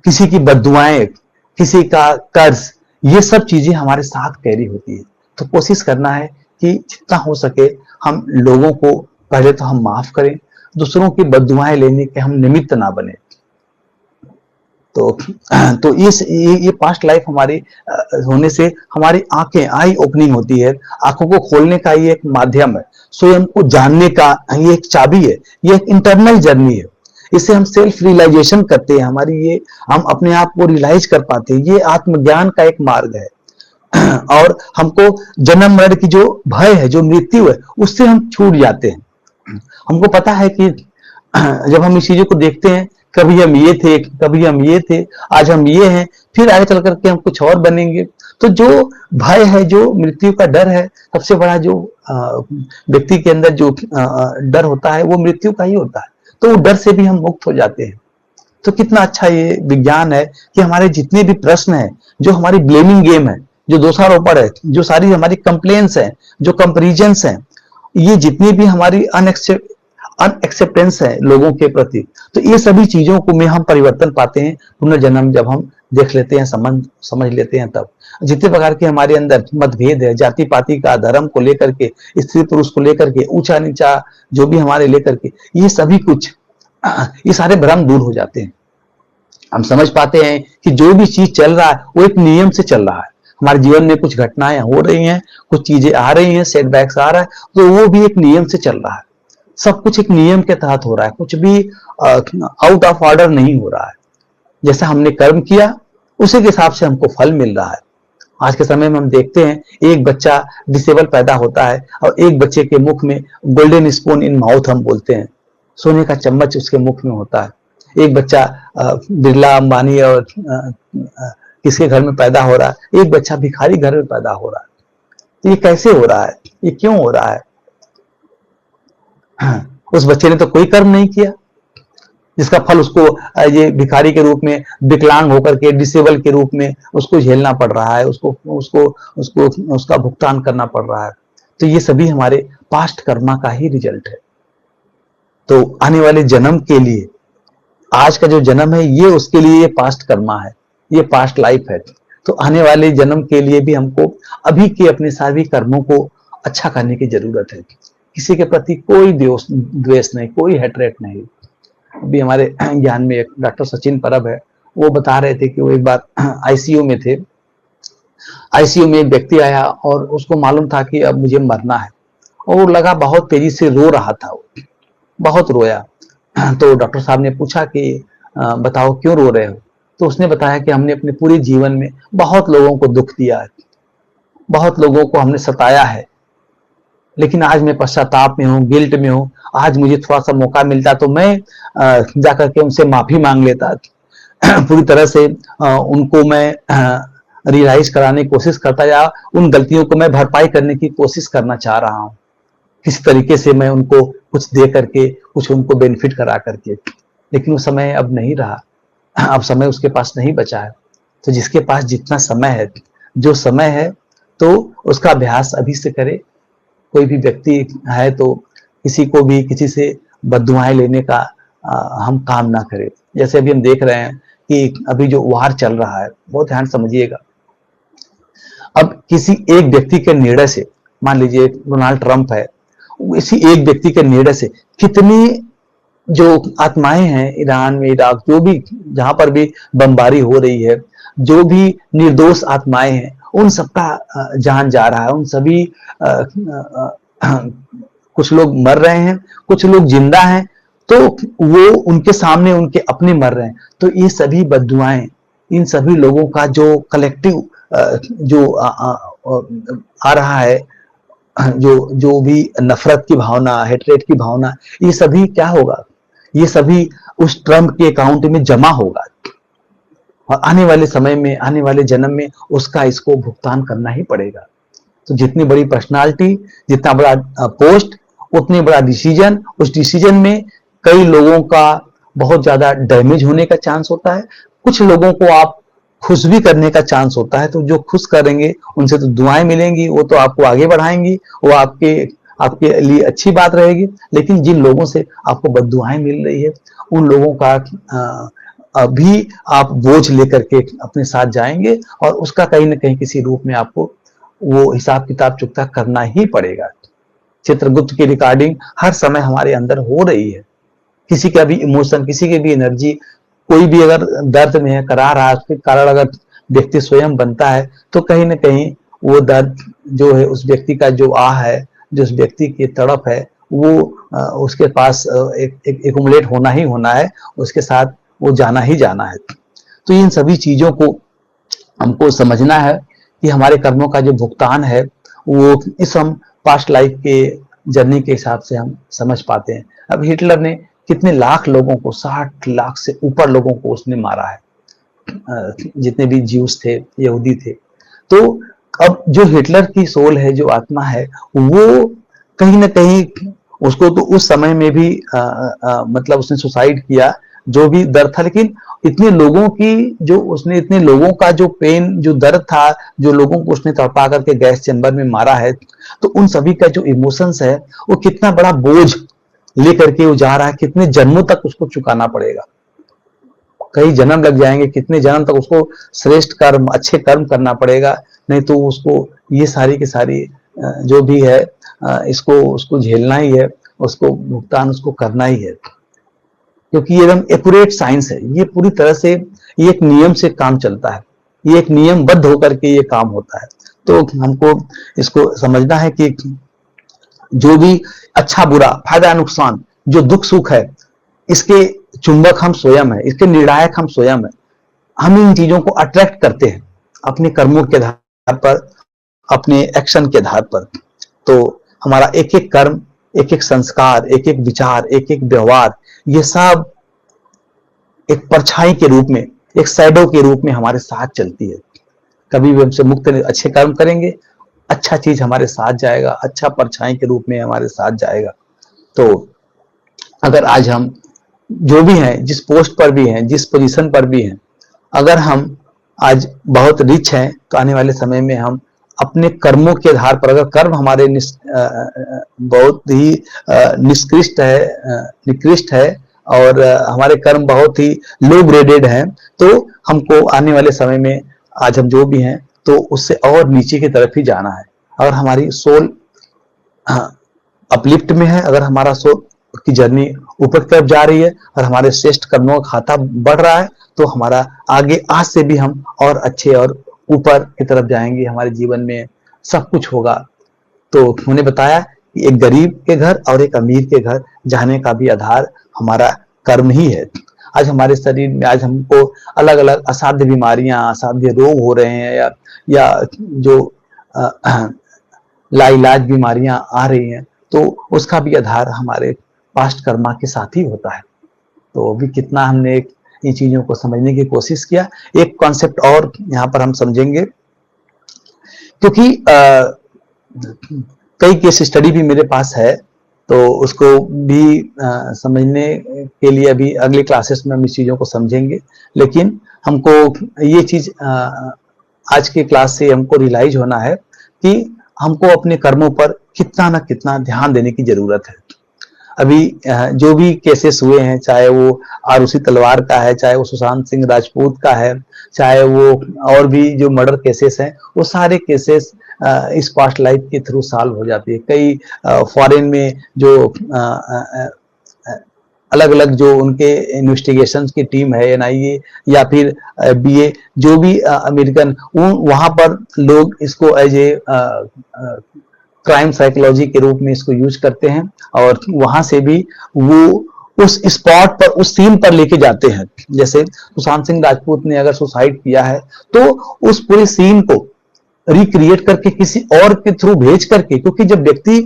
किसी की बद्दुआएं, किसी का कर्ज, ये सब चीजें हमारे साथ कैरी होती है। तो कोशिश करना है कि जितना हो सके हम लोगों को पहले तो हम माफ करें, दूसरों की बद्दुआएं लेने के हम निमित्त ना बने। तो ये पास्ट लाइफ हमारी होने से हमारी आंखें, आई ओपनिंग होती है, आंखों को खोलने का ये एक माध्यम है, स्वयं को जानने का ये एक चाबी है, ये एक इंटरनल जर्नी है। इससे हम सेल्फ रियलाइजेशन करते हैं, हमारी ये, हम अपने आप को रियलाइज कर पाते हैं। ये आत्मज्ञान का एक मार्ग है और हमको जन्म मरण की जो भय है, जो मृत्यु है, उससे हम छूट जाते हैं। हमको पता है कि जब हम इस चीजों को देखते हैं, कभी हम ये थे, कभी हम ये थे, आज हम ये हैं, फिर आगे चल करके हम कुछ और बनेंगे। तो जो भय है, जो मृत्यु का डर है, सबसे बड़ा जो व्यक्ति के अंदर जो डर होता है, वो मृत्यु का ही होता है। तो वो डर से भी हम मुक्त हो जाते हैं। तो कितना अच्छा ये विज्ञान है कि हमारे जितने भी प्रश्न हैं, जो हमारी ब्लेमिंग गेम है, जो दोषारोपण है, जो सारी हमारी कंप्लेन्स हैं, जो कंपेरिजन्स हैं, ये जितनी भी हमारी अनएक्सेप्टेंस है लोगों के प्रति, तो ये सभी चीजों को में हम परिवर्तन पाते हैं पुनर्जन्म जब हम देख लेते हैं, समझ लेते हैं। तब जितने प्रकार के हमारे अंदर मतभेद है, जाति पाति का, धर्म को लेकर के, स्त्री पुरुष को लेकर के, ऊंचा नीचा जो भी हमारे लेकर के, ये सभी कुछ, ये सारे भ्रम दूर हो जाते हैं। हम समझ पाते हैं कि जो भी चीज चल रहा है वो एक नियम से चल रहा है। हमारे जीवन में कुछ घटनाएं हो रही हैं, कुछ चीजें आ रही हैं, सेटबैक्स आ रहा है, तो वो भी एक नियम से चल रहा है। सब कुछ एक नियम के तहत हो रहा है, कुछ भी आउट ऑफ ऑर्डर नहीं हो रहा है। जैसा हमने कर्म किया उसी के हिसाब से हमको फल मिल रहा है। आज के समय में हम देखते हैं, एक बच्चा डिसेबल पैदा होता है और एक बच्चे के मुख में गोल्डन स्पून इन माउथ हम बोलते हैं, सोने का चम्मच उसके मुख में होता है। एक बच्चा बिरला, अंबानी और किसके घर में पैदा हो रहा है, एक बच्चा भिखारी घर में पैदा हो रहा है। ये कैसे हो रहा है, ये क्यों हो रहा है? उस बच्चे ने तो कोई कर्म नहीं किया जिसका फल उसको ये भिखारी के रूप में, विकलांग होकर के, डिसेबल के रूप में उसको झेलना पड़ रहा है, उसका भुगतान करना पड़ रहा है। तो ये सभी हमारे पास्ट कर्मा का ही रिजल्ट है। तो आने वाले जन्म के लिए, आज का जो जन्म है ये उसके लिए ये पास्ट कर्मा है, ये पास्ट लाइफ है। तो आने वाले जन्म के लिए भी हमको अभी के अपने सभी कर्मों को अच्छा करने की जरूरत है। किसी के प्रति कोई द्वेष नहीं, कोई हेट्रेट नहीं। अभी हमारे ज्ञान में एक डॉक्टर सचिन परब है, वो बता रहे थे कि वो एक बार आईसीयू में थे। आईसीयू में एक व्यक्ति आया और उसको मालूम था कि अब मुझे मरना है, और लगा बहुत तेजी से रो रहा था, वो बहुत रोया। तो डॉक्टर साहब ने पूछा कि बताओ क्यों रो रहे हो? तो उसने बताया कि हमने अपने पूरे जीवन में बहुत लोगों को दुख दिया है, बहुत लोगों को हमने सताया है, लेकिन आज मैं पश्चाताप में हूँ, गिल्ट में हूँ। आज मुझे थोड़ा सा मौका मिलता तो मैं जाकर के उनसे माफी मांग लेता। पूरी तरह से उनको मैं रियलाइज कराने की कोशिश करता, या उन गलतियों को मैं भरपाई करने की कोशिश करना चाह रहा हूँ। किसी तरीके से मैं उनको कुछ दे करके, कुछ उनको बेनिफिट करा करके। लेकिन वो समय अब नहीं रहा, अब समय उसके पास नहीं बचा है। तो जिसके पास जितना समय है, जो समय है, तो उसका अभ्यास अभी से करे। कोई भी व्यक्ति है तो किसी को भी किसी से बद्दुआएं लेने का हम काम ना करें। जैसे अभी हम देख रहे हैं कि अभी जो वार चल रहा है, बहुत ध्यान समझिएगा। अब किसी एक व्यक्ति के निर्णय से, मान लीजिए डोनाल्ड ट्रंप है, इसी एक व्यक्ति के निर्णय से कितनी जो आत्माएं हैं ईरान में, इराक, जो भी जहां पर भी बमबारी हो रही है, जो भी निर्दोष आत्माएं हैं, उन सबका जान जा रहा है। उन सभी कुछ लोग मर रहे हैं, कुछ लोग जिंदा हैं, तो वो उनके सामने उनके अपने मर रहे हैं। तो ये सभी बद्दुआएं, इन सभी लोगों का जो कलेक्टिव जो आ रहा है, जो जो भी नफरत की भावना, हेट्रेट की भावना, ये सभी क्या होगा? ये सभी उस ट्रम्प के अकाउंट में जमा होगा, और आने वाले समय में, आने वाले जन्म में उसका इसको भुगतान करना ही पड़ेगा। तो जितनी बड़ी पर्सनालिटी, जितना बड़ा पोस्ट, उतने बड़ा डिसीजन, उस डिसीजन में कई लोगों का बहुत ज्यादा डैमेज होने का चांस होता है। कुछ लोगों को आप खुश भी करने का चांस होता है। तो जो खुश करेंगे उनसे तो दुआएं मिलेंगी, वो तो आपको आगे बढ़ाएंगी, वो आपके आपके लिए अच्छी बात रहेगी। लेकिन जिन लोगों से आपको बद्दुआएं मिल रही है, उन लोगों का अभी आप बोझ लेकर के अपने साथ जाएंगे, और उसका कहीं ना कहीं किसी रूप में आपको वो हिसाब किताब चुकता करना ही पड़ेगा। चित्रगुप्त की रिकॉर्डिंग हर समय हमारे अंदर हो रही है। किसी का भी इमोशन, किसी की भी एनर्जी, कोई भी अगर दर्द में है, करा रहा है, उसके कारण अगर व्यक्ति स्वयं बनता है, तो कहीं ना कहीं वो दर्द जो है, उस व्यक्ति का जो आह है, जो उस व्यक्ति की तड़प है, वो उसके पास एक होना ही होना है, उसके साथ वो जाना ही जाना है। तो इन सभी चीजों को हमको समझना है कि हमारे कर्मों का जो भुगतान है, वो इस हम पास्ट लाइफ के जर्नी के हिसाब से हम समझ पाते हैं। अब हिटलर ने कितने लाख लोगों को, 60 लाख से ऊपर लोगों को उसने मारा है, जितने भी ज्यूस थे, यहूदी थे। तो अब जो हिटलर की सोल है, जो आत्मा है, वो कहीं ना कहीं उसको तो उस समय में भी मतलब उसने सुसाइड किया, जो भी दर्द था। लेकिन इतने लोगों की जो उसने, इतने लोगों का जो पेन, जो दर्द था, जो लोगों को उसने तड़पा करके गैस चैम्बर में मारा है, तो उन सभी का जो इमोशंस है, वो कितना बड़ा बोझ लेकर के वो जा रहा है, कितने जन्मों तक उसको चुकाना पड़ेगा। कई जन्म लग जाएंगे, कितने जन्म तक उसको श्रेष्ठ कर्म, अच्छे कर्म करना पड़ेगा, नहीं तो उसको ये सारी की सारी जो भी है, इसको उसको झेलना ही है, उसको भुगतान उसको करना ही है। क्योंकि ये एकदम एक्यूरेट साइंस है, ये पूरी तरह से ये एक नियम से काम चलता है, ये एक नियमबद्ध होकर के ये काम होता है। तो हमको इसको समझना है कि जो भी अच्छा बुरा, फायदा नुकसान, जो दुख सुख है, इसके चुंबक हम स्वयं है, इसके निर्णायक हम स्वयं है। हम इन चीजों को अट्रैक्ट करते हैं अपने कर्मों के आधार पर, अपने एक्शन के आधार पर। तो हमारा एक एक कर्म, एक एक संस्कार, एक एक विचार, एक एक व्यवहार, ये सब एक परछाई के रूप में, एक शैडो के रूप में हमारे साथ चलती है। कभी भी हमसे मुक्त नहीं, अच्छे कर्म करेंगे, अच्छा चीज हमारे साथ जाएगा, अच्छा परछाई के रूप में हमारे साथ जाएगा। तो अगर आज हम जो भी हैं, जिस पोस्ट पर भी हैं, जिस पोजीशन पर भी हैं, अगर हम आज बहुत रिच हैं, तो आने वाले समय में हम अपने कर्मों के आधार पर, अगर कर्म हमारे बहुत ही निकृष्ट है, और हमारे कर्म बहुत ही लो ग्रेडेड हैं, तो हमको आने वाले समय में, आज हम जो भी हैं, तो उससे और नीचे की तरफ ही जाना है। अगर हमारी सोल अपलिफ्ट में है, अगर हमारा सोल की जर्नी ऊपर की तरफ जा रही है और हमारे श्रेष्ठ कर्मों का खाता बढ़ रहा है, तो हमारा आगे आज से भी हम और अच्छे और ऊपर की तरफ जाएंगे, हमारे जीवन में सब कुछ होगा। तो उन्होंने बताया कि एक गरीब के घर और एक अमीर के घर जाने का भी आधार हमारा कर्म ही है। आज हमारे शरीर में आज हमको अलग अलग असाध्य बीमारियां, असाध्य रोग हो रहे हैं, या जो लाइलाज बीमारियां आ रही हैं, तो उसका भी आधार हमारे पास्ट कर्मा के साथ ही होता है। तो अभी कितना हमने इन चीजों को समझने की कोशिश किया। एक कॉन्सेप्ट और यहाँ पर हम समझेंगे, क्योंकि कई केस स्टडी भी मेरे पास है, तो उसको भी समझने के लिए अभी अगले क्लासेस में हम इस चीजों को समझेंगे। लेकिन हमको ये चीज आज के क्लास से हमको रियलाइज होना है कि हमको अपने कर्मों पर कितना ना कितना ध्यान देने की जरूरत है। अभी जो भी केसेस हुए हैं, चाहे वो आरुषि तलवार का है, चाहे वो सुशांत सिंह राजपूत का है, चाहे वो और भी जो मर्डर केसेस हैं, वो सारे केसेस इस पास्ट लाइफ के थ्रू सॉल्व हो जाती है। कई फॉरेन में जो अलग अलग जो उनके इन्वेस्टिगेशन की टीम है, एनआईए या फिर बीए, जो भी अमेरिकन, वहां पर लोग इसको एज ए क्राइम साइकोलॉजी के रूप में इसको यूज करते हैं, और वहां से भी वो उस स्पॉट पर, उस सीन पर लेके जाते हैं। जैसे सुशांत सिंह राजपूत ने अगर सुसाइड किया है, तो उस पूरे सीन को रिक्रिएट करके किसी और के थ्रू भेज करके, क्योंकि जब व्यक्ति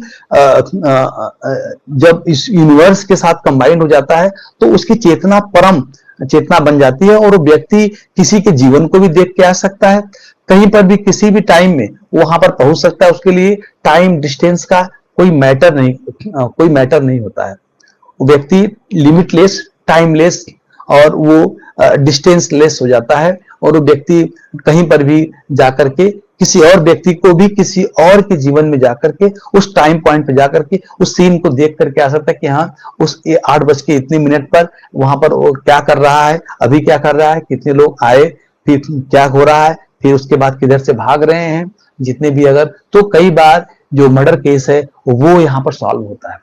जब इस यूनिवर्स के साथ कंबाइंड हो जाता है, तो उसकी चेतना परम चेतना बन जाती है, और वो व्यक्ति किसी के जीवन को भी देख के आ सकता है, कहीं पर भी किसी भी टाइम में वहां पर पहुंच सकता है। उसके लिए टाइम डिस्टेंस का कोई मैटर नहीं होता है। वो व्यक्ति लिमिटलेस, टाइमलेस और वो डिस्टेंस लेस हो जाता है, और वो व्यक्ति कहीं पर भी जाकर के किसी और व्यक्ति को भी किसी और के जीवन में जाकर के उस टाइम पॉइंट पे जाकर के उस सीन को देख करके आ सकता है कि हाँ, उस 8:00 पर वहां पर वो क्या कर रहा है, अभी क्या कर रहा है, कितने लोग आए, फिर क्या हो रहा है, फिर उसके बाद किधर से भाग रहे हैं, जितने भी अगर, तो कई बार जो मर्डर केस है वो यहाँ पर सॉल्व होता है।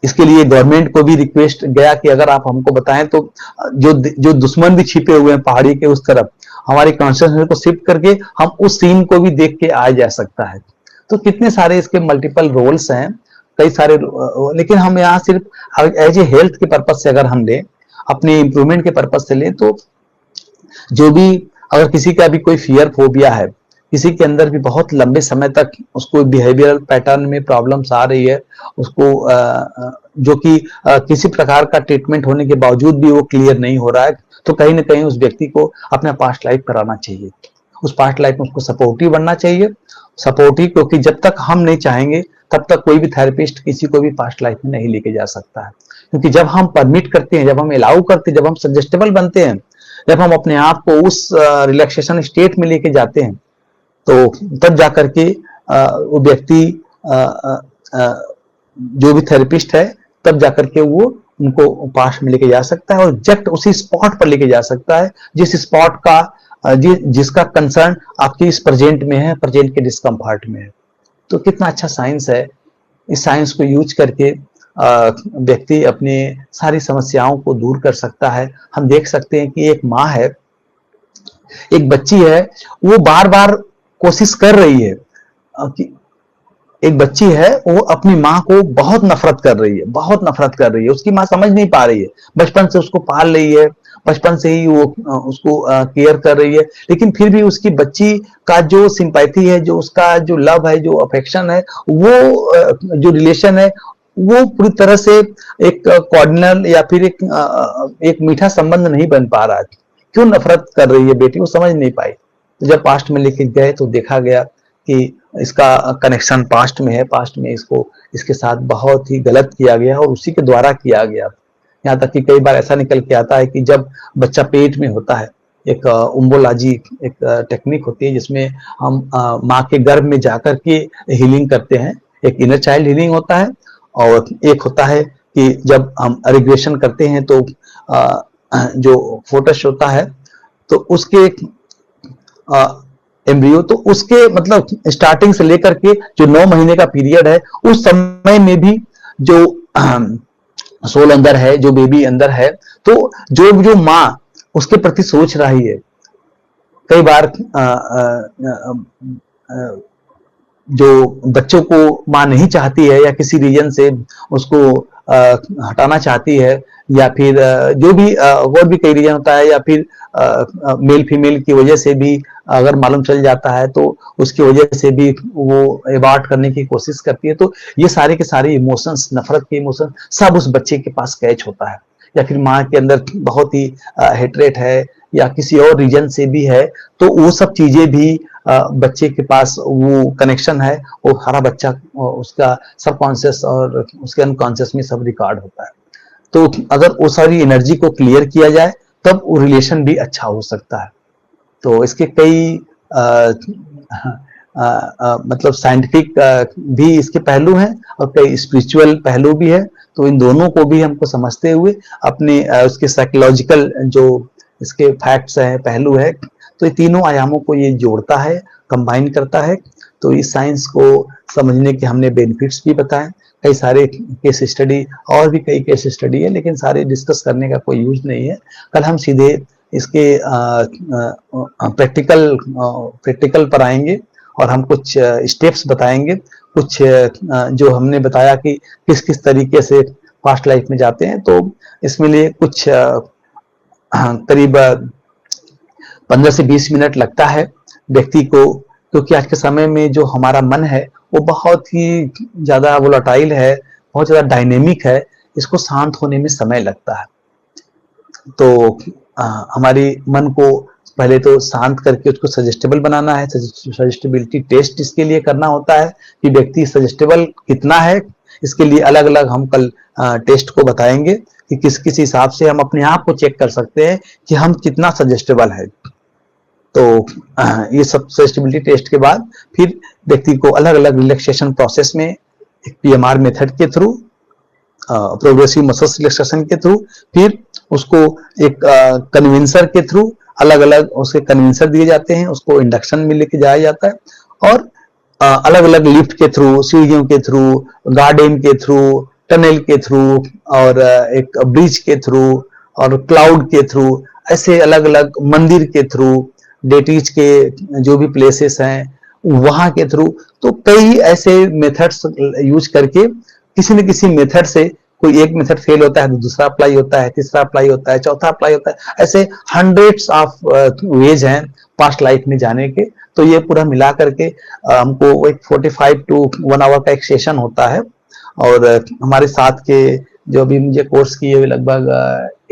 इसके लिए गवर्नमेंट को भी रिक्वेस्ट गया कि अगर आप हमको बताएं, तो जो दुश्मन भी छिपे हुए हैं पहाड़ी के उस तरफ, हमारी कॉन्शियसनेस को शिफ्ट करके हम उस सीन को भी देख के आ जा सकता है। तो कितने सारे इसके मल्टीपल रोल्स हैं, कई सारे, लेकिन हम यहाँ सिर्फ एज ए हेल्थ के पर्पज से अगर हम लें, अपने इंप्रूवमेंट के पर्पज से लें, तो जो भी अगर किसी का भी कोई फियर फोबिया है, किसी के अंदर भी बहुत लंबे समय तक उसको बिहेवियरल पैटर्न में प्रॉब्लम्स आ रही है, उसको जो कि किसी प्रकार का ट्रीटमेंट होने के बावजूद भी वो क्लियर नहीं हो रहा है, तो कहीं ना कहीं उस व्यक्ति को अपना पास्ट लाइफ कराना चाहिए। उस पास्ट लाइफ में उसको सपोर्टिव बनना चाहिए, सपोर्टिव, क्योंकि जब तक हम नहीं चाहेंगे तब तक कोई भी थेरेपिस्ट किसी को भी पास्ट लाइफ में नहीं लेके जा सकता है। क्योंकि जब हम परमिट करते हैं, जब हम अलाउ करते हैं, जब हम सजेस्टेबल बनते हैं, जब हम अपने आप को उस रिलैक्सेशन स्टेट में लेके जाते हैं, तो तब जाकर के वो व्यक्ति जो भी थेरेपिस्ट है, तब जाकर के वो उनको पास्ट में लेके जा सकता है, और एग्जैक्ट उसी स्पॉट पर लेके जा सकता है जिस स्पॉट का जिसका कंसर्न आपके इस प्रेजेंट में है, प्रेजेंट के डिस्कम्फर्ट में है। तो कितना अच्छा साइंस है। इस साइंस को यूज करके व्यक्ति अपने सारी समस्याओं को दूर कर सकता है। हम देख सकते हैं कि एक माँ है, एक बच्ची है, वो बार बार कोशिश कर रही है कि एक बच्ची है, वो अपनी माँ को बहुत नफरत कर रही है, बहुत नफरत कर रही है। उसकी माँ समझ नहीं पा रही है, बचपन से उसको पाल रही है, बचपन से ही वो उसको केयर कर रही है, लेकिन फिर भी उसकी बच्ची का जो सिंपैथी है, जो उसका जो लव है, जो अफेक्शन है, वो जो रिलेशन है, वो पूरी तरह से एक कॉर्डिनल या फिर एक मीठा संबंध नहीं बन पा रहा है। क्यों नफरत कर रही है बेटी, वो समझ नहीं पाई। तो जब पास्ट में लेके गए तो देखा गया कि इसका कनेक्शन पास्ट में है, पास्ट में इसके साथ बहुत ही गलत किया गया और उसी के द्वारा किया गया। यहाँ तक कि कई बार ऐसा निकल के आता है कि जब बच्चा पेट में होता है, एक उम्बोलॉजी एक टेक्निक होती है जिसमें हम माँ के गर्भ में जाकर के हीलिंग करते हैं। एक इनर चाइल्ड हीलिंग होता है, और एक होता है कि जब हम रिग्रेशन करते हैं तो जो फोटस होता है, तो उसके एम्ब्रियो, तो उसके मतलब स्टार्टिंग से लेकर के जो 9 महीने का पीरियड है, उस समय में भी जो सोल अंदर है, जो बेबी अंदर है, तो जो जो माँ उसके प्रति सोच रही है, कई बार जो बच्चों को माँ नहीं चाहती है या किसी रीजन से उसको हटाना चाहती है, या फिर जो भी और भी कई रीजन होता है, या फिर मेल फीमेल की वजह से भी अगर मालूम चल जाता है तो उसकी वजह से भी वो एबार्ट करने की कोशिश करती है। तो ये सारे के सारे इमोशंस, नफरत के इमोशन सब उस बच्चे के पास कैच होता है, या फिर माँ के अंदर बहुत ही हेट्रेट है या किसी और रीजन से भी है, तो वो सब चीजें भी बच्चे के पास वो कनेक्शन है, वो सारा बच्चा उसका सबकॉन्शियस और उसके अनकॉन्शियस में सब रिकॉर्ड होता है। तो अगर वो सारी एनर्जी को क्लियर किया जाए तब वो रिलेशन भी अच्छा हो सकता है। तो इसके कई मतलब साइंटिफिक भी इसके पहलू हैं और कई स्पिरिचुअल पहलू भी है। तो इन दोनों को भी हमको समझते हुए अपने उसके साइकोलॉजिकल जो इसके फैक्ट्स हैं, पहलू है, तो ये तीनों आयामों को ये जोड़ता है, कंबाइन करता है। तो इस साइंस को समझने के हमने बेनिफिट्स भी बताए, कई सारे केस स्टडी, और भी कई केस स्टडी है, लेकिन सारे डिस्कस करने का कोई यूज नहीं है। कल हम सीधे इसके प्रैक्टिकल प्रैक्टिकल पर आएंगे और हम कुछ स्टेप्स बताएंगे, कुछ जो हमने बताया कि किस किस तरीके से पास्ट लाइफ में जाते हैं। तो इसमें लिए कुछ करीब 15 से 20 मिनट लगता है व्यक्ति को, क्योंकि आज के समय में जो हमारा मन है वो बहुत ही ज्यादा वोलाटाइल है, बहुत ज्यादा डायनेमिक है, इसको शांत होने में समय लगता है। तो हमारी मन को पहले तो शांत करके उसको सजेस्टेबल बनाना है। सजेस्टेबिलिटी टेस्ट इसके लिए करना होता है कि व्यक्ति सजेस्टेबल कितना है। इसके लिए अलग अलग हम कल टेस्ट को बताएंगे कि किस किस हिसाब से हम अपने आप को चेक कर सकते हैं कि हम कितना सजेस्टेबल है। तो ये सब सजेस्टेबिलिटी टेस्ट के बाद फिर व्यक्ति को अलग अलग रिलैक्सेशन प्रोसेस में पीएमआर मेथड के थ्रू, प्रोग्रेसिव मसल रिलैक्सेशन के थ्रू, फिर उसको एक कन्विंसर के थ्रू, अलग अलग उसके कन्विंसर दिए जाते हैं, उसको इंडक्शन में लेके जाया जाता है, और अलग अलग लिफ्ट के थ्रू, सीढ़ियों के थ्रू, गार्डन के थ्रू, टनल के थ्रू, और एक ब्रिज के थ्रू, और क्लाउड के थ्रू, ऐसे अलग अलग मंदिर के थ्रू, डेटीज के जो भी प्लेसेस हैं वहां के थ्रू। तो कई ऐसे मेथड्स यूज करके किसी न किसी मेथड से, कोई एक मेथड फेल होता है तो दूसरा अप्लाई होता है, तीसरा अप्लाई होता है, चौथा अप्लाई होता है, ऐसे हंड्रेड्स ऑफ वेज हैं पास्ट लाइफ में जाने के। तो ये पूरा मिला करके हमको एक 45 टू 1 आवर का एक सेशन होता है। और हमारे साथ के जो भी मुझे कोर्स किए हुए लगभग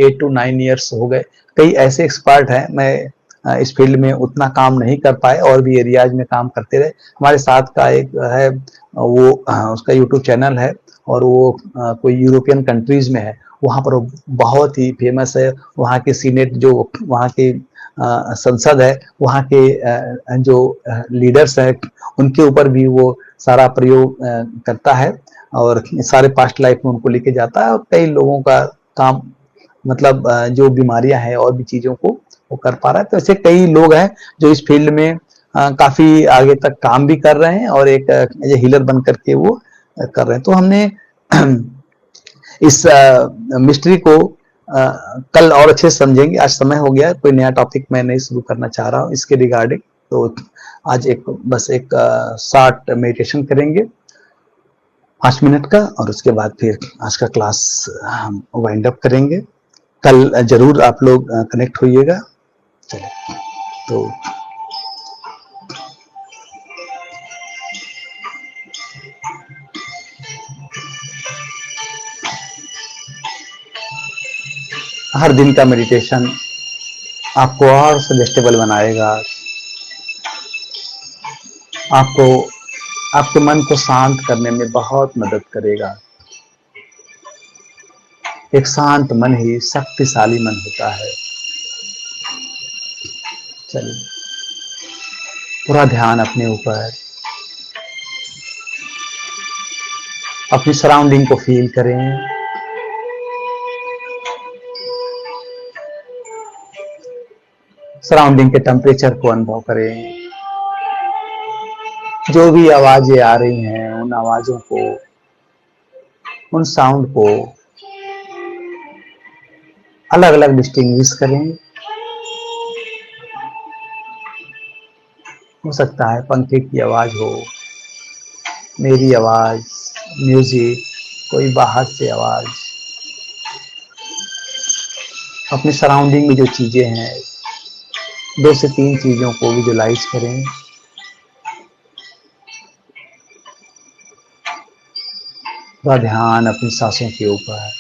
8 to 9 ईयर्स हो गए, कई ऐसे एक्सपर्ट हैं, मैं इस फील्ड में उतना काम नहीं कर पाए और भी एरियाज में काम करते रहे। हमारे साथ का एक है, वो उसका यूट्यूब चैनल है और वो कोई यूरोपियन कंट्रीज में है, वहां पर वो बहुत ही फेमस है। वहाँ के सीनेट, जो वहाँ के संसद है, वहाँ के जो लीडर्स हैं, उनके ऊपर भी वो सारा प्रयोग करता है और सारे पास्ट लाइफ में उनको लेके जाता है, और कई लोगों का काम, मतलब जो बीमारियां हैं और भी चीजों को वो कर पा रहा है। तो ऐसे कई लोग हैं जो इस फील्ड में काफी आगे तक काम भी कर रहे हैं और एक हीलर बन करके वो कर रहे हैं। तो हमने इस मिस्ट्री को कल और अच्छे से समझेंगे। आज समय हो गया, कोई नया टॉपिक मैं नहीं शुरू करना चाह रहा हूँ इसके रिगार्डिंग। तो आज बस एक शॉर्ट मेडिटेशन करेंगे 5 मिनट का, और उसके बाद फिर आज का क्लास हम वाइंड अप करेंगे। कल जरूर आप लोग कनेक्ट होइएगा। चलिए, तो हर दिन का मेडिटेशन आपको और सजेस्टेबल बनाएगा, आपको आपके मन को शांत करने में बहुत मदद करेगा। एक शांत मन ही शक्तिशाली मन होता है। चलिए, पूरा ध्यान अपने ऊपर, अपनी सराउंडिंग को फील करें। सराउंडिंग के टेम्परेचर को अनुभव करें। जो भी आवाजें आ रही हैं उन आवाजों को उन साउंड को अलग अलग डिस्टिंग्विश करें। हो सकता है पंखे की आवाज हो, मेरी आवाज, म्यूजिक, कोई बाहर से आवाज। अपने सराउंडिंग में जो चीजें हैं, 2 से 3 चीजों को विजुलाइज करें। थोड़ा ध्यान अपनी सांसों के ऊपर।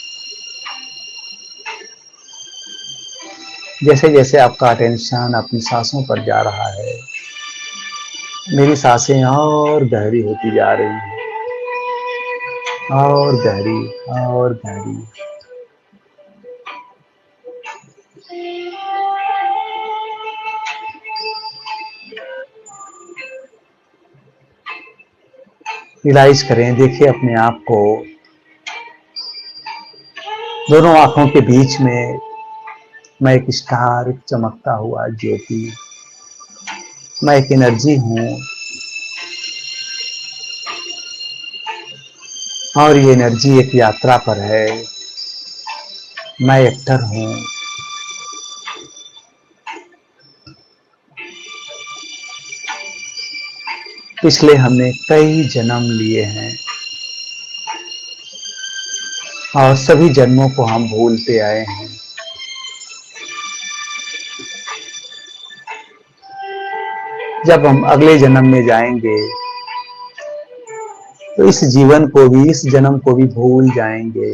जैसे जैसे आपका अटेंशन अपनी सांसों पर जा रहा है, मेरी सांसें और गहरी होती जा रही हैं, और गहरी, और गहरी। रियलाइज करें, देखिए अपने आप को दोनों आंखों के बीच में। मैं एक स्टार, एक चमकता हुआ ज्योति, मैं एक एनर्जी हूँ, और ये एनर्जी एक यात्रा पर है। मैं एक्टर हूँ। पिछले हमने कई जन्म लिए हैं, और सभी जन्मों को हम भूलते आए हैं। जब हम अगले जन्म में जाएंगे तो इस जीवन को भी, इस जन्म को भी भूल जाएंगे।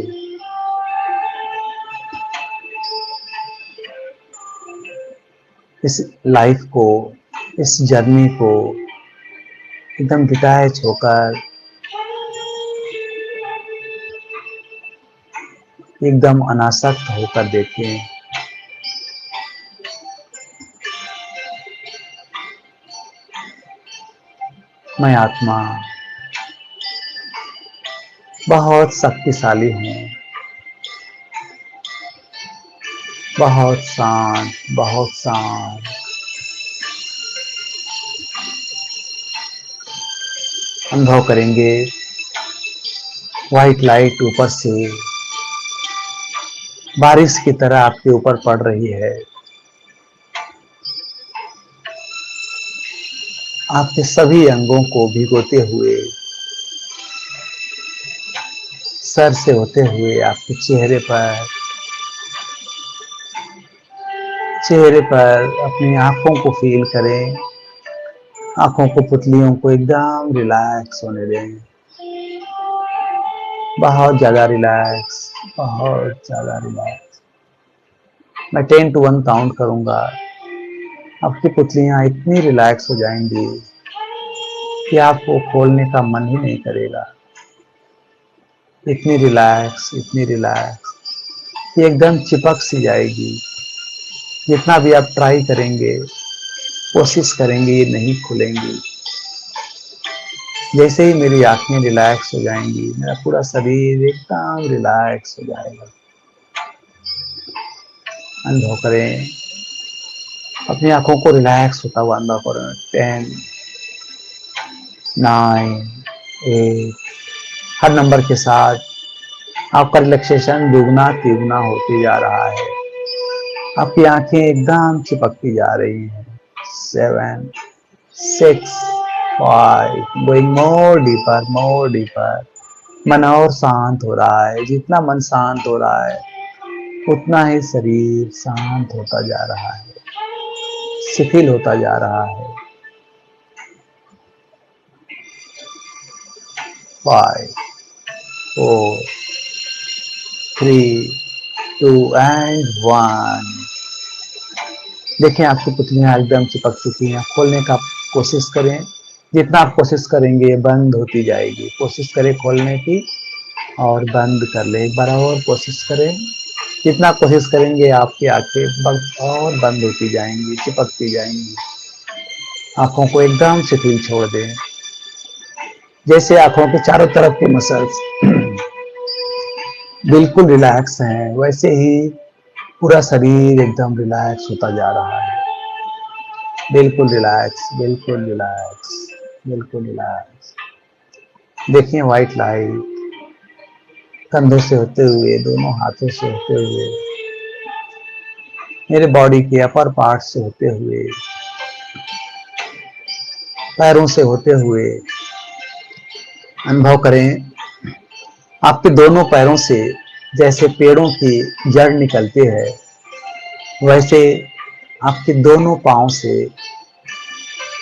इस लाइफ को, इस जर्नी को एकदम डिटैच होकर, एकदम अनासक्त होकर देखें। मैं आत्मा बहुत शक्तिशाली हूँ, बहुत शांत, बहुत शांत। अनुभव करेंगे व्हाइट लाइट ऊपर से बारिश की तरह आपके ऊपर पड़ रही है। आपके सभी अंगों को भिगोते हुए, सर से होते हुए आपके चेहरे पर अपनी आंखों को फील करें। आंखों को, पुतलियों को एकदम रिलैक्स होने दें। बहुत ज्यादा रिलैक्स, बहुत ज्यादा रिलैक्स। मैं 10 to 1 काउंट करूंगा। आपकी पुतलियां इतनी रिलैक्स हो जाएंगी कि आपको खोलने का मन ही नहीं करेगा। इतनी रिलैक्स, इतनी रिलैक्स, ये एकदम चिपक सी जाएगी। जितना भी आप ट्राई करेंगे, कोशिश करेंगे, ये नहीं खुलेंगी। जैसे ही मेरी आंखें रिलैक्स हो जाएंगी, मेरा पूरा शरीर एकदम रिलैक्स हो जाएगा। अनुभव करें, अपनी आंखों को रिलैक्स होता हुआ अनुभव करें। 10, 9, 8। हर नंबर के साथ आपका रिलैक्सेशन दुगना तिगुना होते जा रहा है। आपकी आंखें एकदम चिपकती जा रही हैं। 7, 6, 5, going more deeper, more deeper. मन और शांत हो रहा है। जितना मन शांत हो रहा है, उतना ही शरीर शांत होता जा रहा है, शिथिल होता जा रहा है। 5, 4, 3, 2 एंड 1। देखें आपकी पुतलियां एकदम चिपक चुकी हैं। खोलने का कोशिश करें। जितना आप कोशिश करेंगे, बंद होती जाएगी। कोशिश करें खोलने की, और बंद कर ले। एक बार और कोशिश करें। जितना कोशिश करेंगे, आपकी आंखें और बंद होती जाएंगी, चिपकती जाएंगी। आंखों को एकदम शिथिल छोड़ दें। जैसे आंखों के चारों तरफ के मसल्स बिल्कुल रिलैक्स हैं, वैसे ही पूरा शरीर एकदम रिलैक्स होता जा रहा है। बिल्कुल रिलैक्स, बिल्कुल रिलैक्स, बिल्कुल रिलैक्स। देखिए व्हाइट लाइट कंधों से होते हुए, दोनों हाथों से होते हुए, मेरे बॉडी के अपर पार्ट से होते हुए, पैरों से होते हुए अनुभव करें। आपके दोनों पैरों से जैसे पेड़ों की जड़ निकलती है, वैसे आपके दोनों पांव से,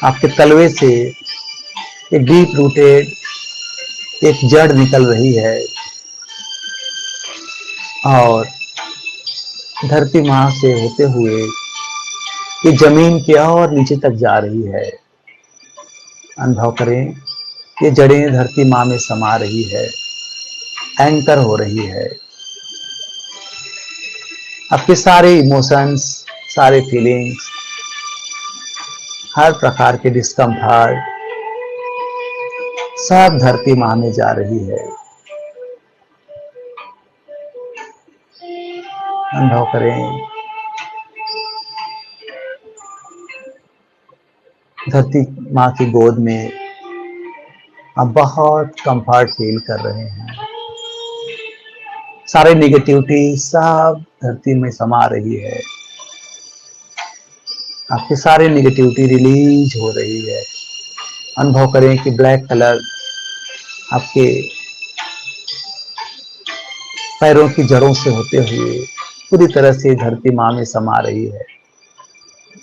आपके तलवे से एक डीप रूटेड एक जड़ निकल रही है और धरती माँ से होते हुए ये जमीन के और नीचे तक जा रही है। अनुभव करें, ये जड़ें धरती माँ में समा रही है, एंकर हो रही है। आपके सारे इमोशंस, सारे फीलिंग्स, हर प्रकार के डिस्कम्फर्ट सब धरती माँ में जा रही है। अनुभव करें, धरती माँ की गोद में आप बहुत कंफर्ट फील कर रहे हैं। सारे निगेटिविटी सब धरती में समा रही है। आपके सारे निगेटिविटी रिलीज हो रही है। अनुभव करें कि ब्लैक कलर आपके पैरों की जड़ों से होते हुए पूरी तरह से धरती माँ में समा रही है।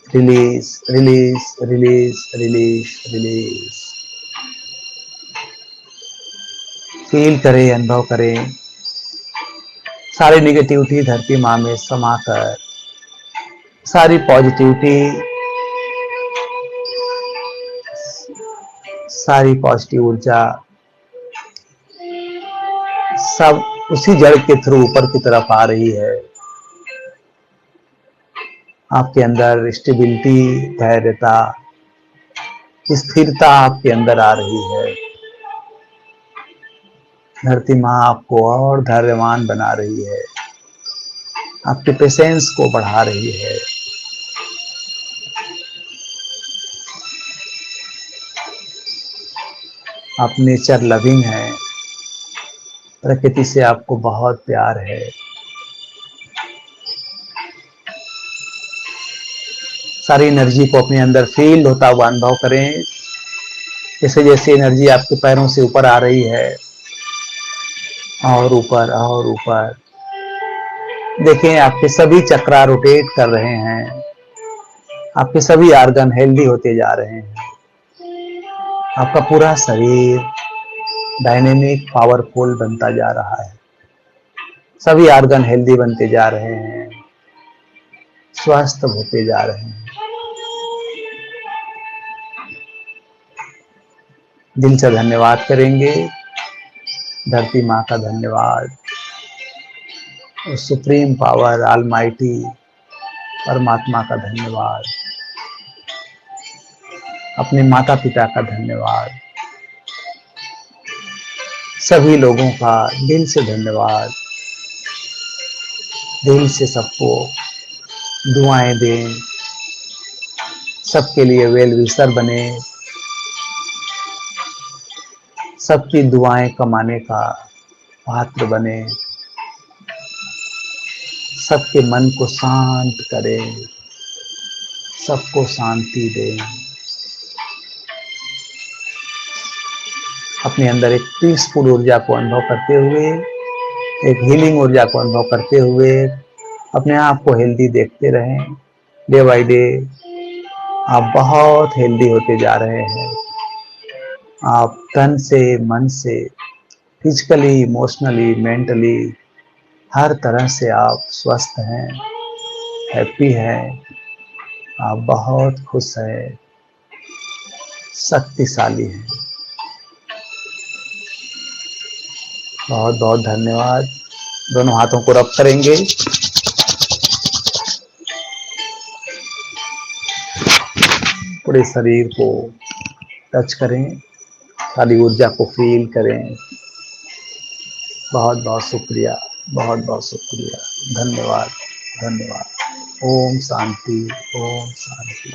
Release release release release release. Feel करें, अनुभव करें, सारी निगेटिविटी धरती माँ में समाकर सारी पॉजिटिविटी, सारी पॉजिटिव ऊर्जा सब उसी जड़ के थ्रू ऊपर की तरफ आ रही है। आपके अंदर स्टेबिलिटी, धैर्यता, स्थिरता आपके अंदर आ रही है। धरती माँ आपको और धैर्यवान बना रही है, आपके पेशेंस को बढ़ा रही है। आप नेचर लविंग है, प्रकृति से आपको बहुत प्यार है। सारी एनर्जी को अपने अंदर फील होता हुआ अनुभव करें। जैसे जैसे एनर्जी आपके पैरों से ऊपर आ रही है और ऊपर और ऊपर, देखें आपके सभी चक्रा रोटेट कर रहे हैं। आपके सभी आर्गन हेल्दी होते जा रहे हैं। आपका पूरा शरीर डायनेमिक, पावरफुल बनता जा रहा है। सभी आर्गन हेल्दी बनते जा रहे हैं, स्वस्थ होते जा रहे हैं। दिल से धन्यवाद करेंगे, धरती माँ का धन्यवाद, सुप्रीम पावर ऑलमाइटी परमात्मा का धन्यवाद, अपने माता पिता का धन्यवाद, सभी लोगों का दिल से धन्यवाद। दिल से सबको दुआएं दें, सबके लिए वेल विशर बने, सबकी दुआएं कमाने का पात्र बने, सबके मन को शांत करें, सबको शांति दें। अपने अंदर एक पीसफुल ऊर्जा को अनुभव करते हुए, एक हीलिंग ऊर्जा को अनुभव करते हुए अपने आप को हेल्दी देखते रहें। डे बाय डे आप बहुत हेल्दी होते जा रहे हैं। आप तन से, मन से, फिजिकली, इमोशनली, मेंटली हर तरह से आप स्वस्थ हैं, हैप्पी हैं, आप बहुत खुश हैं, शक्तिशाली हैं। बहुत बहुत धन्यवाद। दोनों हाथों को रब करेंगे। पूरे शरीर को टच करें, सारी ऊर्जा को फील करें। बहुत बहुत शुक्रिया, बहुत बहुत शुक्रिया, धन्यवाद, धन्यवाद। ओम शांति, ओम शांति।